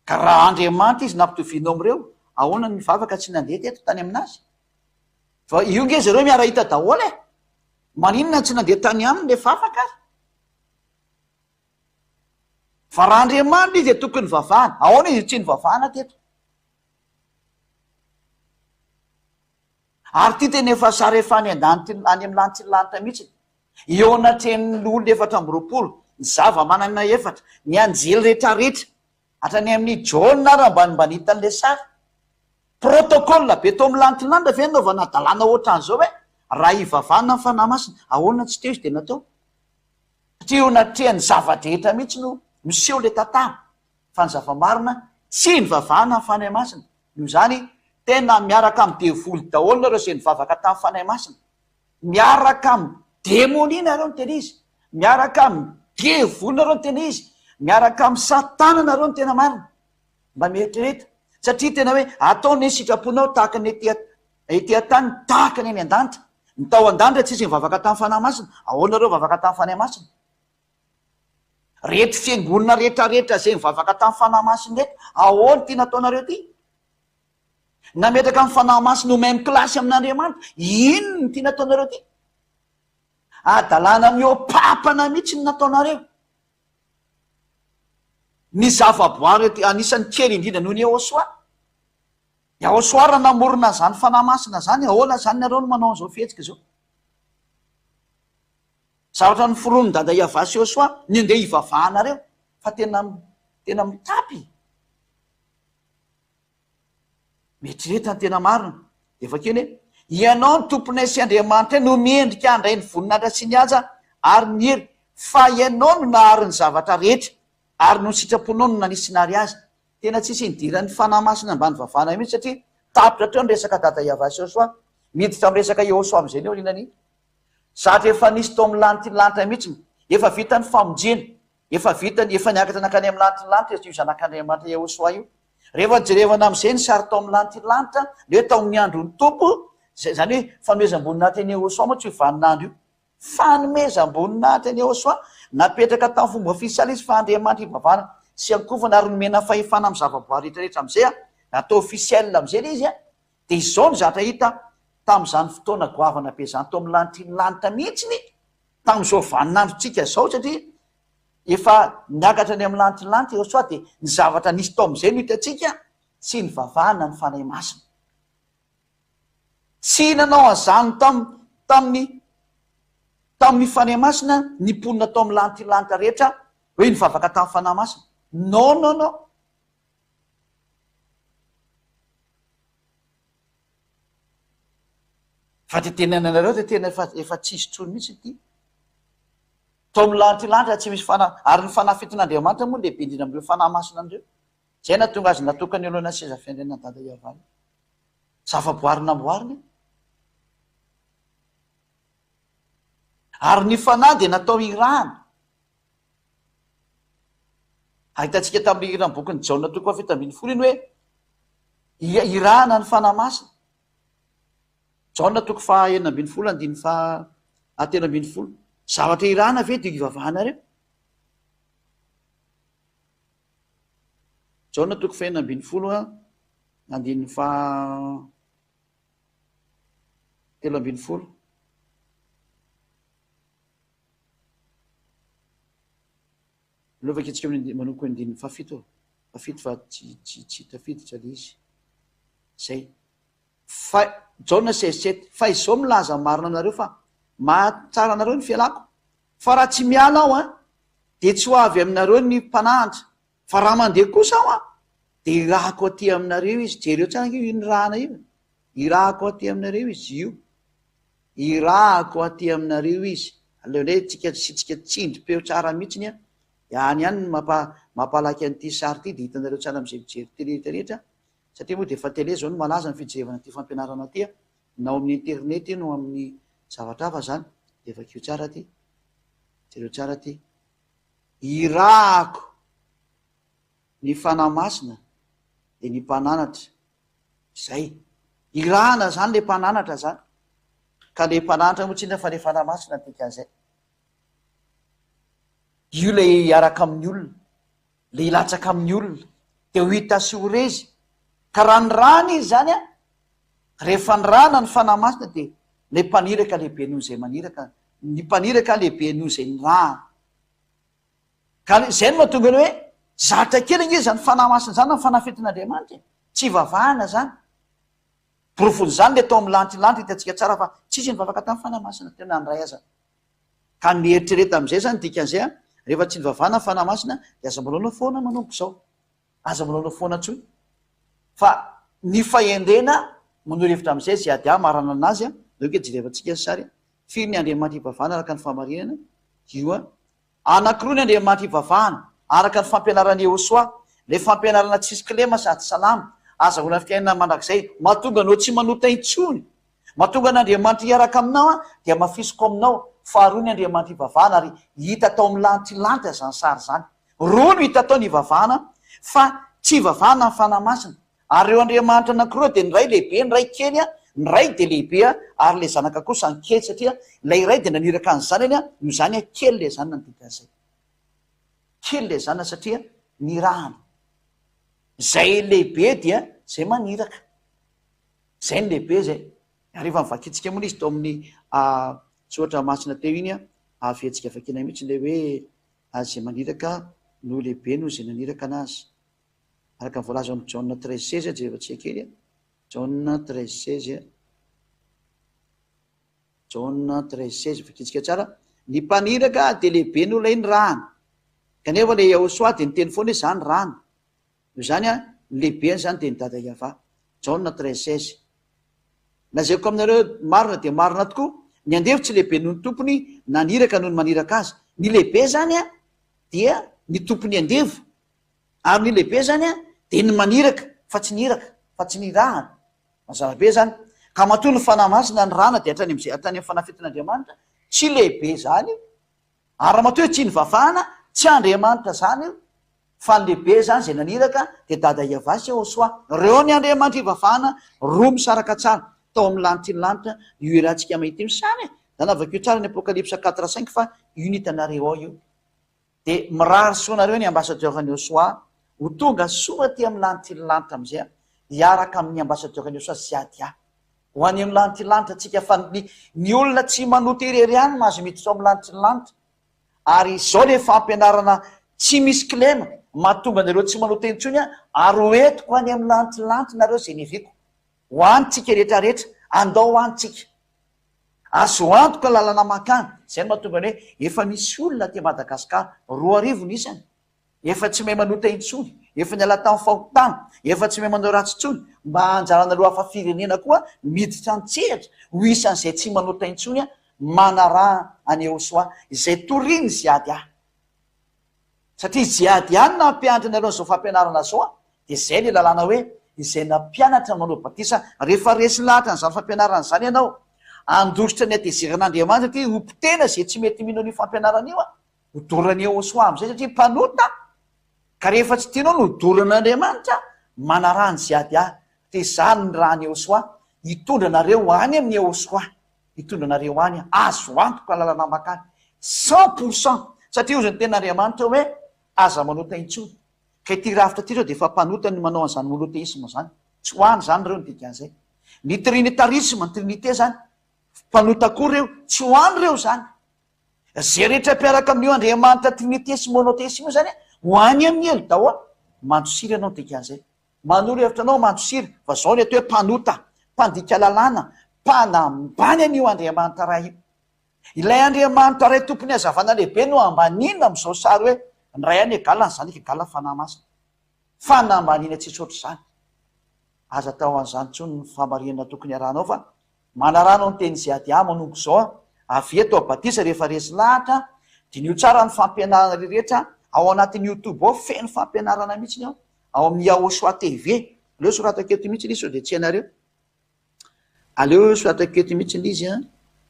Ka raha Andriamanitra izy nampitovianao am'ireo, ahoana ny mivavaka tsy nandeha teto tany aminazy? Fa io nge zareo miara hita daholo e, maninona tsy nandeha tany aminy le vavaka azy? Fa raha Andriamanitra izy tokony vavahana, ahoana izy tsy nivavahana teto? Ary ty tena efa sara efa any any amin'ny lanitsy ny lanitra mihitsy. Eo anatrehan'ny olona 420 ny zava-manana efatra, ny anjely rehetrarehetra, hatrany amin'ny Jona ary ambanimbanitan'le sary. Protocole be to amin'ny lanitra ny lanitra ve naovana dalàna ohatran'izao hoe raha hivavahana ny fanahy masina, ahoana tsy teo izy dia natao? Satria eo anatrehan'ny zava-drehetra mihitsy no miseho le tantara. Fa ny zava-marina tsy nivavahana ny fanahy masina. Noho izany tena miaraka amin'ny devoly daholo nareo izay nivavaka tamin'ny fanahy masina. Miaraka amin'ny démonie nareo no tena izy, miaraka amin'ny devoly nareo no tena izy, miaraka amin'ny satana nareo no tena marina. Mba mieritrereta, satria tena hoe ataony sitraponao tahaka ny ety an-tany, tahaka ny any an-danitra. Ny tao an-danitra tsy izy mivavaka tamin'ny fanahy masina, ahoana nareo mivavaka tamin'ny fanahy masina? Rehetra fiangonana rehetrarehetra izay mivavaka tamin'ny fanahy masina rehetra, ahoana ty nataonareo ty? Nametraka amin'ny fanahy masina ho même klasy amin'Andriamanitra, ino ny ty nataonareo ty? Adalàna miopapana mihitsy ny nataonareo. Ny zava-boary anisan'ny kely indrindra noho ny Yahosoa. Yahosoa raha namorona zany fanahy masina zany, ahoana zany nareo no manao an'izao fihetsika zao? Zavatra ny foronon dada Iavasy Yahosoa ny andeha hivavahanareo, fa tena mitapy. Mieritrereta ny tena marina. Efa keny hoe ianao ny tomponay sy Andriamanitra no miendrika andray ny voninahitra sy ny haja ary ny hery, fa ianao no nahary ny zavatra rehetra ary no sitraponao no nanisy nary azy. Tena tsisy nidiran'ny fanahy masina ambany vavahana mihitsy, satria tapitra treo ny resaka dada Iavasy Yahosoa, miditra amin'ny resaka Yahosoa amin'izay eo rinany. Zatra efa nisy tao amin'ny lanitra ny lanitra mihitsy, efa vita ny famonjena, efa niakatra nakany amin'ny lanitra ny lanitra io zanak'Andriamanitra Yahosoa io. Rehefa jerevana amin'izay ny sary tao amin'ny lanitra ny lanitra, le tao amin'ny andro ny tompo, zany hoe fanomezam-boninahitra ny Yahosoa moa tsy hovanin'andro io. Fanomezam-boninahitra ny Yahosoa napetraka tamin'ny fomba ofisialy izy fa Andriamanitra hivavahana sy ankovana ary nomena fahefana amin'ny zava-boary rehetrarehetra amin'izay natao ofisialy amin'izay le izy dia izao ny zatra hita tamin'izany fotoana goavana be izany tao amin'ny lanitra ny lanitra mihitsiny, tamin'izao vaninandrontsika zao, satria efa niakatra ny amin'ny lanitra ny lanitra Yahosoa dia ny zavatra nisy tao amin'izay no hitantsika sy ny vavahana ny fanahy masina. Tsy nanao an'izany tamin'ny fanahy masina ny mponina tao amin'ny lanitra ny lanitra rehetra hoe nivavaka tamin'ny fanahy masina. Non. Fa ty tenenanareo dia tena efa tsisy tsony mihitsy ty. Tao amin'ny lanitra ny lanitra tsy misy ary ny fanahy fiton'Andriamanitra moa lehibe indrindra amin'ireo fanahy masina andreo. Zay nahatonga azy natokany alohan'ny seza fiandrianana dada Iavany. Zava-boary namboariny. Ary ny fanahy dia natao irahana. Ahitantsika tamin'ny irany bokin'ny Jaona toko 7:20 iny hoe irahana ny fanahy masina. Jaona toko 9:13. Zavatra irahana ve dia hivavahanareo? Jaona toko 9:13. Lovaka itsika manomboka ny 7 fa tsy tafiditra le izy. Zay. Jaona 16:7. Fa izao milaza marina anareo fa mahatsara anareo ny fialako. Fa raha tsy miala aho dia tsy ho avy aminareo ny mpanahitra. Fa raha mandeha kosa aho dia irahako aty aminareo izy. Jereo tsara io ny rahana io. Irahako aty aminareo izy io. Irahako aty aminareo izy. Aleonay tsika tsindry-peo tsara mihitsiny ihany ny mampalaky an'ity sary ity dia hitanareo tsara amin'izay mijery tele rehetrarehetra. Satria moa dia efa tele zao no malaza ny fijerevana ty fampianarana ty, nao amin'ny internet no amin'ny zavatra hafa zany. Dia efa kio tsara ty, jereo tsara ty. Irahako ny fanahy masina dia ny mpananatra. Zay. Irahana zany le mpananatra zany. Ka le mpananatra moa tsindra fa le fanahy masina tika an'izay. io le araka amin'ny olona le ilatsaka amin'ny olona de ho hita sy ho rezy ka raha ny rana izy zany a rehefa ny rana ny fanahy masina de le mpaniraka lehibe noho zay maniraka ny mpaniraka lehibe noho zay ny rana ka zay no mahatonga ny hoe zatra kely ing izy zany fanahy masina zany ny fanafetin'Andriamanitra tsy vavahana zany porofony zany le tao amin'ny lantilanty hitantsika tsara fa tsisy ny vavaka tamin'ny fanahy masina tena nyray aza ka mieritrereta am'izay zany dikan'izay a rehefa tsy ny vavahana ny fanahy masina de aza mbolalao foana manomboka zao aza mbolalao foana tsoy fa ny fahendrena mano revitra am'izay zy ady marana anazy a oke jerevantsika sary firy ny Andriamanitra ivavahana araka ny famarinana io a anakiroa ny Andriamanitra ivavahana araka ny fampianarany Yehosoa le fampianarana tsisy kilema sady salama aza olana fiainana mandrakizay mahatonga anao tsy manota intsony mahatonga n'Andriamanitra hiaraka aminao a dia mafisoko aminao faharoa ny Andriamanitra ivavahana ary hita tao amin'ny lantilanty zany sary zany roa no hita tao ny ivavahana fa tsy ivavahana ny fanahy masina ary eo Andriamanitra anakiroa de ny ray lehibe ny ray kely a ny ray de lehibe a ary le zanaka kosa ny kely satria lay ray de naniraka ny zanany a no zany a kely le zany nandikan'izay kely le zany satria ny rana zay lehibe dia zay maniraka zay ny lehibe zay ary efa mivakitsika moa izy tao amin'ny tsotra masina teo iny a afiatsika vakina mihitsy le hoe zay maniraka no lehibe no zay naniraka anazy araka ny voalaza amin'ny Jaona 13:16 jerevantsika kely a Jaona 13:16 Jaona 13:16 vakitsika tsara ny mpaniraka de lehibe no lay ny rana kanefa le Yehosoa de niteny foana hoe zany rana io zany a lehibe zany de ny dada Iava Jaona 13:16 lazaiko aminareo marina de marina tokoa ny andefo tsy lehibe noho ny tompony naniraka noho ny maniraka azy ny lehibe zany a dia ny tompony andevo ary ny lehibe zany a de ny maniraka fa tsy niraka fa tsy ny rahana mazavabe zany ka matoa ny fanahy masina ny rana de hatrany am'zay hatrany amin'ny fanafetin'Andriamanitra tsy lehibe zany ary raha matoa hoe tsy ny vavahana tsy Andriamanitra zany io fa ny lehibe zany zay naniraka de dada Iava sy Yehosoa reo ny Andriamanitra ivavahana roa misaraka tsara tao amin'ny lanitry io irantsika mahita io sany zany avakeo tsara ny Apocalypse 4:5 fa io nitanareo ao io de mirary soanareo ny ambassadeur-ny Yehosoa ho tonga soa ty amin'ny lanitry am'izay hiaraka amin'ny ambassadeur-ny Yehosoa sy ady ho any amin'ny lanitry atsika fa ny olona tsy manoto irery ihany mahazo miditra ao amin'ny lanitry ary zao le fampianarana tsy misy kilema mahatonga anareo tsy manoto intsony a ary hoentiko any amin'ny lanitry nareo zay neviko ho anytsika rehetrarehetra andao anytsika azo antoko lalana makany zay no mahatonga ny hoe efa misy olona ty Madagasikara 2 ny isany efa tsy mahay manota intsony efa ny ala tamin'ny fahotana efa tsy mahay manao ratsintsony mba anjaranareo hafa firenena koa miditra antsehatra ho isan'izay tsy manota intsony a manaraha any Yehosoa izay toriny zy ady satria zy ady any nampianatra nareo zao fampianarana zao a de zay le lalàna hoe izay nampianatra manao batisa rehefa resy lahatra n'zany fampianarana zany ianao andositra ny adeziran'Andriamanitra ty ompitena zay tsy mety mino an'io fampianarana io a hodorany Yehosoa am'izay satria mpanota ka rehefa tsy tianao no hodoran'Andriamanitra manarany zy ady te zany ny rahany Yehosoa hitondra nareo any amin'ny Yehosoa hitondra nareo any azo antoko lalana makany 100% satria io zany ten'Andriamanitra hoe aza manota intsony ka ity rafitra ty reo de efa mpanota ny manao an'izany monoteisme zany tsy hoany zany reo ny dikan'izay ny trinitarisme ny trinité zany mpanota koa reo tsy hoany reo zany zay rehetra mpiaraka amin'io Andriamanitra trinité sy monoteisme io zany ho any amin'ny elo dao a mandrosiry anao dikan'izay manoro hevitra anao mandrosiry fa zao ny atao hoe mpanota mpandika lalàna mpanambany an'io Andriamanitra ray io ilay Andriamanitra ray tompony hazavana lehibe no ambanina am'izao sary hoe ny ray any egalany zany egala fanahy masina fanambanina tsisy oatra zany aza tao an'izany tsony ny famarinana tokony arahanao fa manaranao ny teny zy ady manonko zao a avy atao batisa rehefa resy lahatra de nio tsara ny fampianarana rehetra ao anatin'ny YouTube ao feno fampianarana mihitsy ao ao amin'ny Yehosoa TV aleo soratako eto mihitsy izy de tsy ianareo aleo soratako eto mihitsy izy a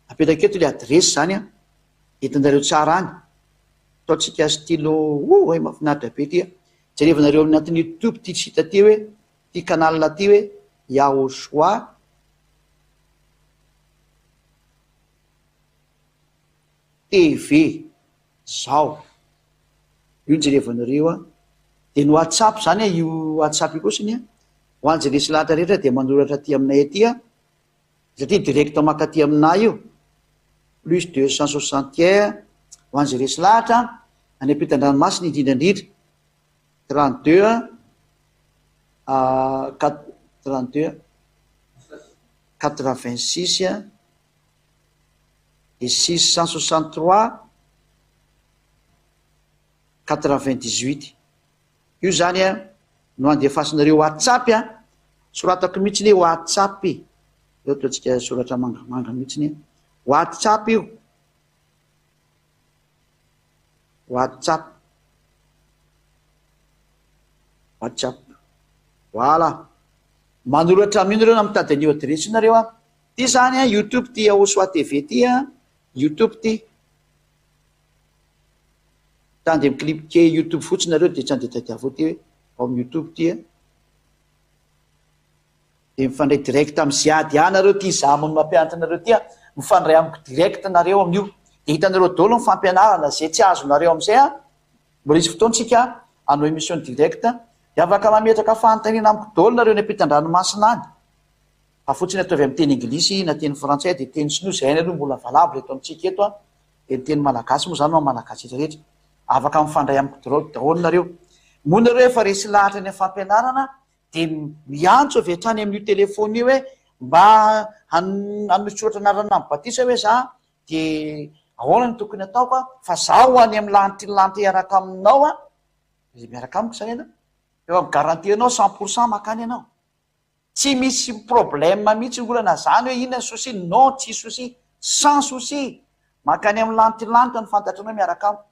apetraka eto le adresy zany a entinareo tsara any ataotsika stylo ay mahafinaritra be ty a jerevanareo anatin'ny YouTube ty sita ty hoe ty kanalina ty hoe Yehosoa TV zao io nyjerevanareo a dia ny whatsapp zany a io whatsapp io kosiny a ho an'zay resy lahatra rehetra dia manoratra aty aminay aty a satria direct makaty aminay io plus 261 ho an'zay resy lahatra any ampitan-dranomasina indrindrandrindra 32 32 86 et 663 98 io zany a no andefasinareo whatsapp a soratako mihitsy ny whatsapp eo toatsika soratra mangamanga mihitsiny whatsapp io whatsapp voilà manoratra mino reo na mitady an'io adresinareo a ty zany a youtube ty Osoa TV ty a youtube ty tande miclipke youtube fotsiny nareo de tsy andetatiavo ty hoe ao amy youtube ty a de mifandray direct amy ziady anareo ty zamony mampianatra anareo ty a mifandray amiko direct nareo amin'io de hitanareo dolo ny fampianarana zay tsy azonareo amizay a mbola izy fotoantsika anao émission direct de afaka mametraka fanontaniana amiko dolo nareo ny ampitan-dranomasina any fa fotsiny ataovy amy teny anglisy na teny frantsay de teny sinoa zay aloha mbola valable eto amitsika eto a de ny teny malagasy moa zany no malagasy rehetrarehetra afaka mifandray amiko daholo nareo moa nareo efa resy lahatra ny fampianarana de miantso avy hatrany amin'io telefony io hoe mba anosoratra anarana mibatisa hoe za de ahoana ny tokony ataoko a fa zaho any amy lanitry iaraka aminao a miaraka amiko zany ianao eo migaranti anao 100% makany ianao tsy misy problème mihitsy olana zany hoe inona ny souci non tsy souci sans souci makany amy lanitry ny fantatry anao miaraka amiko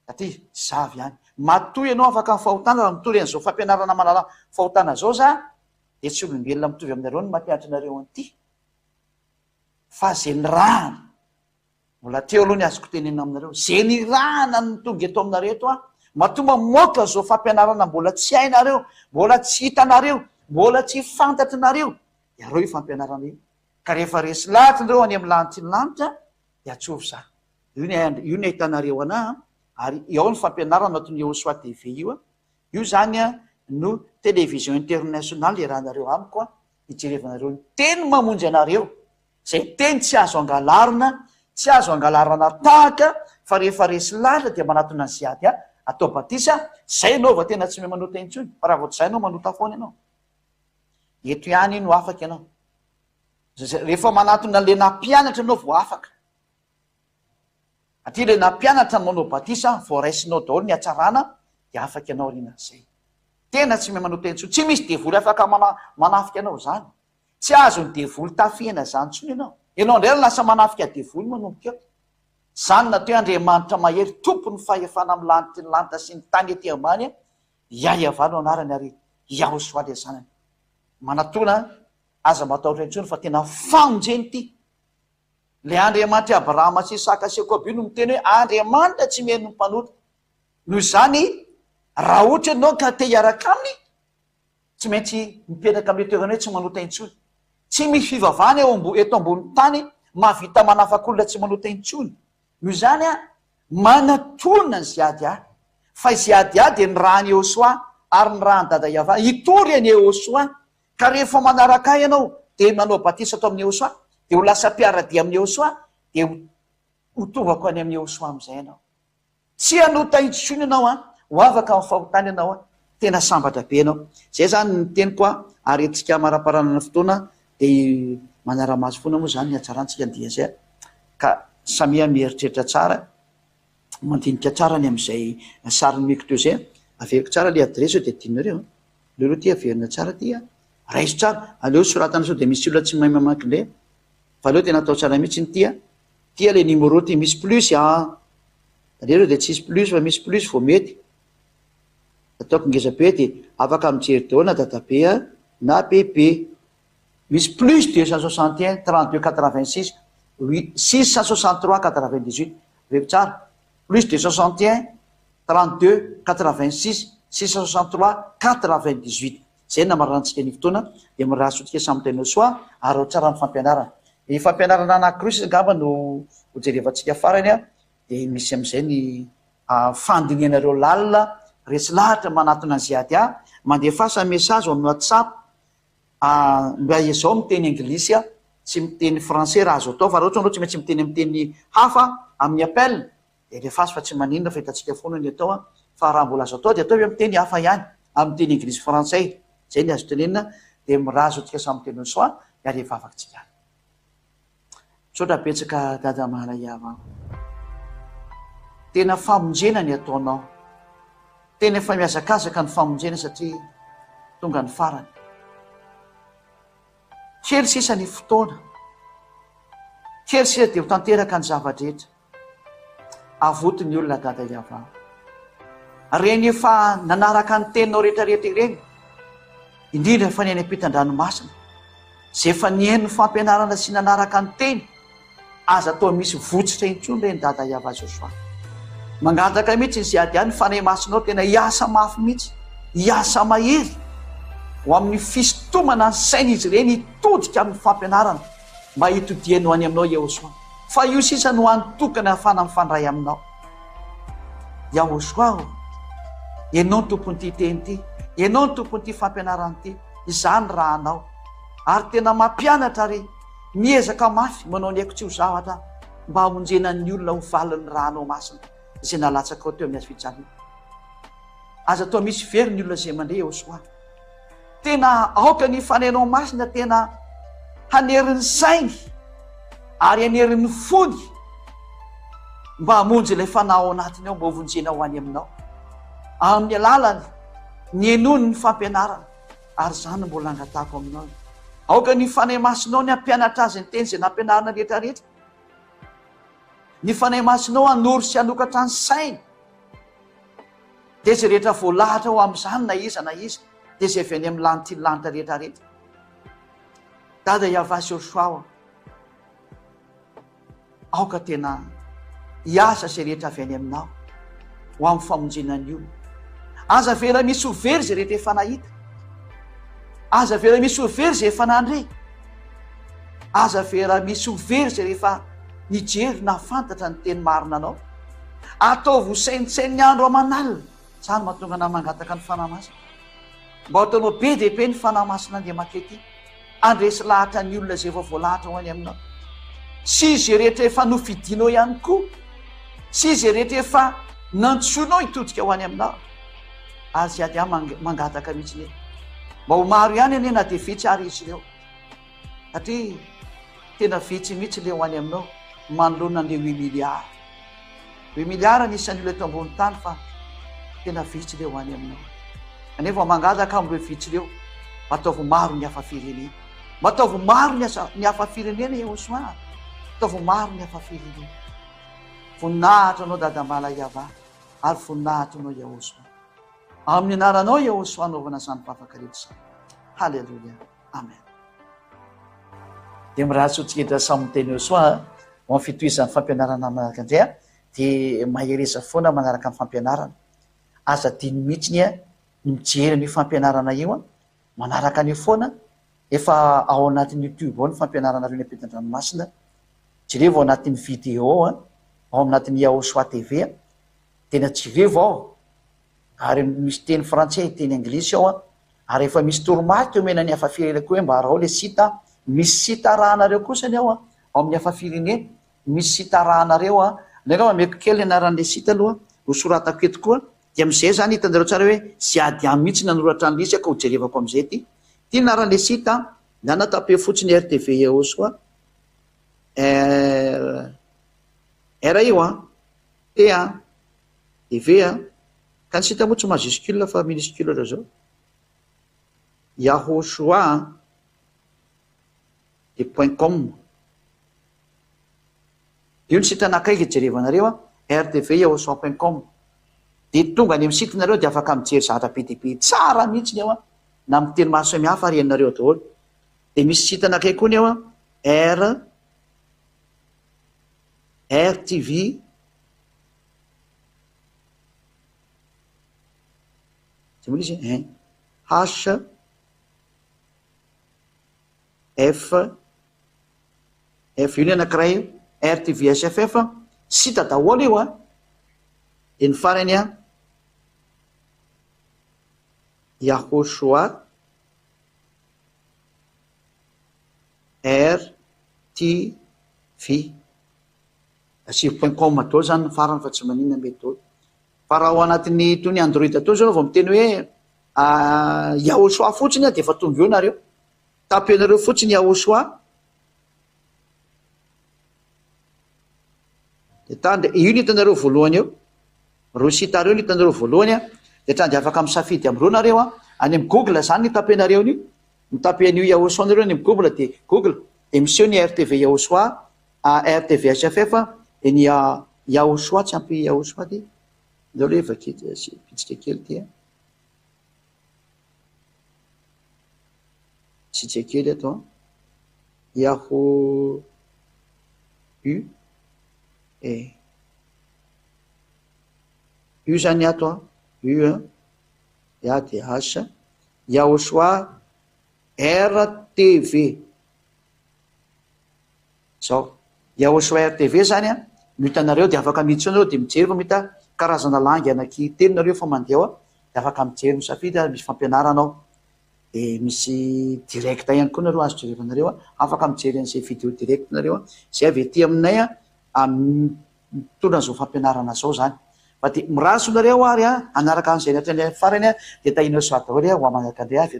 satria zavy any matoy ianao afaka ny fahotana raha mitory an'izao fampianarana manala fahotana zao za de tsy olombelona mitovy aminareo ny mampianatra anareo an'ity fa zay ny rana mbola teo aloha ny azoko tenena aminareo zay ny rana ny tonga eto aminareo eto a matomba moka zao fampianarana mbola tsy hainareo mbola tsy hitanareo mbola tsy fantatrinareo iareo io fampianarana io ka rehefa resy lahatra nareo any amy lanitry ny lanitra de atsovy za io ny ahitanareo ana ary ao ny fampianarana anatin'ny Osoa TV io a io zany a no télévision internationale iarahanareo amiko a hijerevanareo ny teny mamonjy anareo zay teny tsy azo angalarina tsy azo angalarana tahaka fa rehefa resy lahatra dia manatona ny ziady a atao batisa zay anao va tena tsy me manota intsony fa raha voatra zay anao manota foana ianao eto ihany no afaka ianao rehefa manatona le nampianatra anao vo afaka atria le nampianatra ny manao batisa vo raisinao daholo ny atsarana de afaka ianao rinan'zay tena tsy me manota intsony tsy misy devoly afaka manafika anao zany tsy azo ny devoly tafihana zany tsony ianao indray lasa manafika devoly manomboka eo zany na toe Andriamanitra mahery tompony fahefana amy lanitry ny lanitra sy ny tany ety ambany iaiavano anarany ary iaho soale zanany manatona aza mataotra intsony fa tena famonjeny ty le Andriamanitra Abrahama sy Isaka sy Jakob io no miteny hoe Andriamanitra tsy miheno ny mpanota noho zany raha ohatra ianao ka te hiaraka aminy tsy maintsy mipetraka amle toerana hoe tsy manota intsony tsy misy fivavahana eto ambony tany mahavita manafakolona tsy manota intsony noho zany a manatolona ny ziady a fa ziady a de ny rahany Osoa ary ny rahany dada Iava hitory any Osoa ka rehefa manaraka ahy ianao de manao batisa atao amin'ny Osoa de ho lasa mpiaradia amin'ny Osoa de ho tongako any amin'ny Osoa am'izay ianao tsy anota intsony ianao a ho afaka ny fahotany ianao a tena sambatra be ianao zay zany ny teniko a ary etsika maraparanana fotoana de manara-maso foana moa zany ny atsarantsika andiazay ka samia mieritreritra tsara mandinika tsara ny am'izay sariny miko teo zay averiko tsara le adresy de tinareo leloha ty averina tsara ty a raiso tsara aleo soratana sao de misy olona tsy mahay mamaky ndray fa aleo tena atao tsara mihitsy ny tia le numéro ty misy plus a reo de tsisy plus fa misy plus vo mety ataoko ngeza be de afaka mijery daholo na dadabe a na bebe misy plus 261 32 86 663 98 reko tsara plus 261 32 86 663 98 zay namarantsika ny fotoana de mirahasotsika samytena soa ary ao tsara ny fampianarana ny fampianarana anankiroa sy ngamba no hojerevantsika farany a de misy am'izay ny fandinianareo lalina resy lahatra manatona an'izay ady mandefasa message amin'ny WhatsApp mba izao miteny anglisy tsy miteny français raha azo atao fa raha ohatra anao tsy maintsy miteny miteny hafa amin'ny appel de lefasy fa tsy maninona fa hitantsika foana ny atao fa raha mbola azo atao de atao hoe miteny hafa ihany amin'ny teny anglisy français zay ny azo tenenina de mirazo antsika samy teny soa ary vavakantsika sotra betsaka dada mahalaiava tena famonjena ny ataonao tena efa miazakazaka ny famonjena satria tonga ny farany kely sisa ny fotoana kely sisa de ho tanteraka ny zavadrehetra avoty ny olona dada iava reny efa nanaraka ny teninao rehetrarehetra ireny indrindra fa ny any ampitan-dranomasina zay efa nihaino fampianarana sy nanaraka ny teny aza atao misy votsitra intsony reny dada iava Josoa mangataka mihitsy ny zay ady any fanay masinao tena hiasa mafy mihitsy hiasa mahery ho amin'ny fisintomana ny saina izy ireny hitodika amin'ny fampianarana mba hitodiany ho any aminao Yahosoa fa io sisa no antokana hafana mifandray aminao Yahosoa ianao ny tompon'ity teny ity ianao ny tompon'ity fampianarana ity izany raha anao ary tena mampianatra ary miezaka mafy manao ny haiko tsy ho zavatra mba hamonjenan'ny olona ho valin'ny raha anao masina zay nalatsaka ao teo amin'ny azy fijaliana aza atao misy very ny olona zay mandre Yahosoa tena aoka ny fanainao masina tena hanerin'ny sainy ary hanerin'ny fony mba hamonjy ilay fanao anatiny ao mba hovonjena ho any aminao amin'ny alalany ny enony ny fampianarana ary zany mbola angatako aminao aoka ny fanay masinao ny ampianatra azy ny teny zay nampianarana rehetrarehetra ny fanay masinao anory sy anokatra ny sainy de zay rehetra voalahatra ho amin'izany na iza de zay avy any amin'ny lanitry lanitra rehetrarehetra dada iavasy Josoa aoka tena hiasa zay rehetra avy any aminao ho amin'ny famonjenan'ny olona aza vera misy overy zay rehetra efa nahita aza vera misy overy zay efa nandre aza vera misy overy zay rehefa nijery na fantatra ny teny marina anao ataovy ho sainitsainy ny andro amanalina zany mahatonga na mangataka ny fanahy masina mba ataonao be de be ny fanahy masina andeha makety andresy lahatra ny olona zay efa voalahatra ho any aminao sy zay rehetra efa nofidinao ihany koa sy zay rehetra efa nantsoinao hitodika ho any aminao ary sy ady mangataka mihitsy ny mba ho maro ihany ane na de vitsy ary izy ireo satria tena vitsy mihitsy le ho any aminao manoloana an'le 8 miliara nisan'ny olona eto ambony tany fa tena vitsy le ho any aminao anefa mangataka am'ireo vitsy reo mba ataovy maro ny hafa-firenena mba ataovy maro ny hafa-firenena Yahosoa ataovy maro ny hafa-firenena voninahitra anao dada mahalaiava ary voninahitra anao Yahosoa amin'ny anaranao Yahosoa anaovana zany fafakarehetra zany halleloia amen de mirahatsotsikitra samy teny Yahosoa ho amin'ny fitohizan'ny fampianarana manaraka indray de mahereza foana manaraka amin'ny fampianarana aza diny mihitsy ny mijery ny fampianarana io manaraka ny foana efa ao anatin'ny YouTube ao ny fampianarana reo ny ampitan-dranomasina jereva ao anatin'ny vidéo ao anatin'ny Yahosoa TV tena jereva ao ary misy teny frantsay teny anglisy ao ary efa misy toromarika omena ny hafa-firenena koa hoe mba arao le sita misy sita rahanareo kosany ao ao amin'ny hafa-firenena misy sita rahanareo ndraiky mameko kely anaran'le sita aloha ho soratako eto koa de am'izay zany hitanareo tsara hoe sy ady amy mihitsy nanoratra ny lisy ka ho jerevako am'izay ty naran'le sita na natape fotsiny RTV Yahosoa R io T de V ka ny sita moa tsy majuscule fa minuscule reo zao Yahosoa de .com io ny sita nakaiky jerevanareo RTV Yahosoa.com de tonga any amin'ny sitinareo de afaka mijery zavatra be de be tsara mihitsy ny ao na miteny maro samy hafa renareo daholo de misy sita nakaiky koa ny ao RTV F io ny anankiray RTV SFF sita daholo io dia ny farany a Yahoshua RTV .com atao zany ny farany fa tsy maninona mety tao fa raha ao anatin'ny tony android atao zao vao miteny hoe Yahoshua fotsiny a de efa tonga eo nareo tapenareo fotsiny Yahoshua de tandre io ny hitanareo voalohany eo ro sitareo ny hitanareo voalohany a de tandre afaka misafidy amreo nareo a any amy google zany ny tapenareo ny mitapen'io Yahoshua nareo any amy google de google de miseo ny RTV Yahoshua RTV SFF de ny Yahoshua tsy ampy Yahoshua ty zao le efa pitsika kely ty pitsika kely ato Yaho io zany ato io ya de H Yahoshua RTV zao Yahoshua RTV zany a no hitanareo de afaka miditsy anareo de mijery fa mita karazana langy anaky telo nareo fa mandeha ao de afaka mijery misafidy misy fampianarana ao de misy direct ihany koa nareo azo jerevanareo afaka mijery an'izay vidéo direct nareo zay avy ety aminay mitondra an'izao fampianarana zao zany fa de miraso nareo ary anaraka an'izay farany de tahinao so daholo ho manaraka andray avy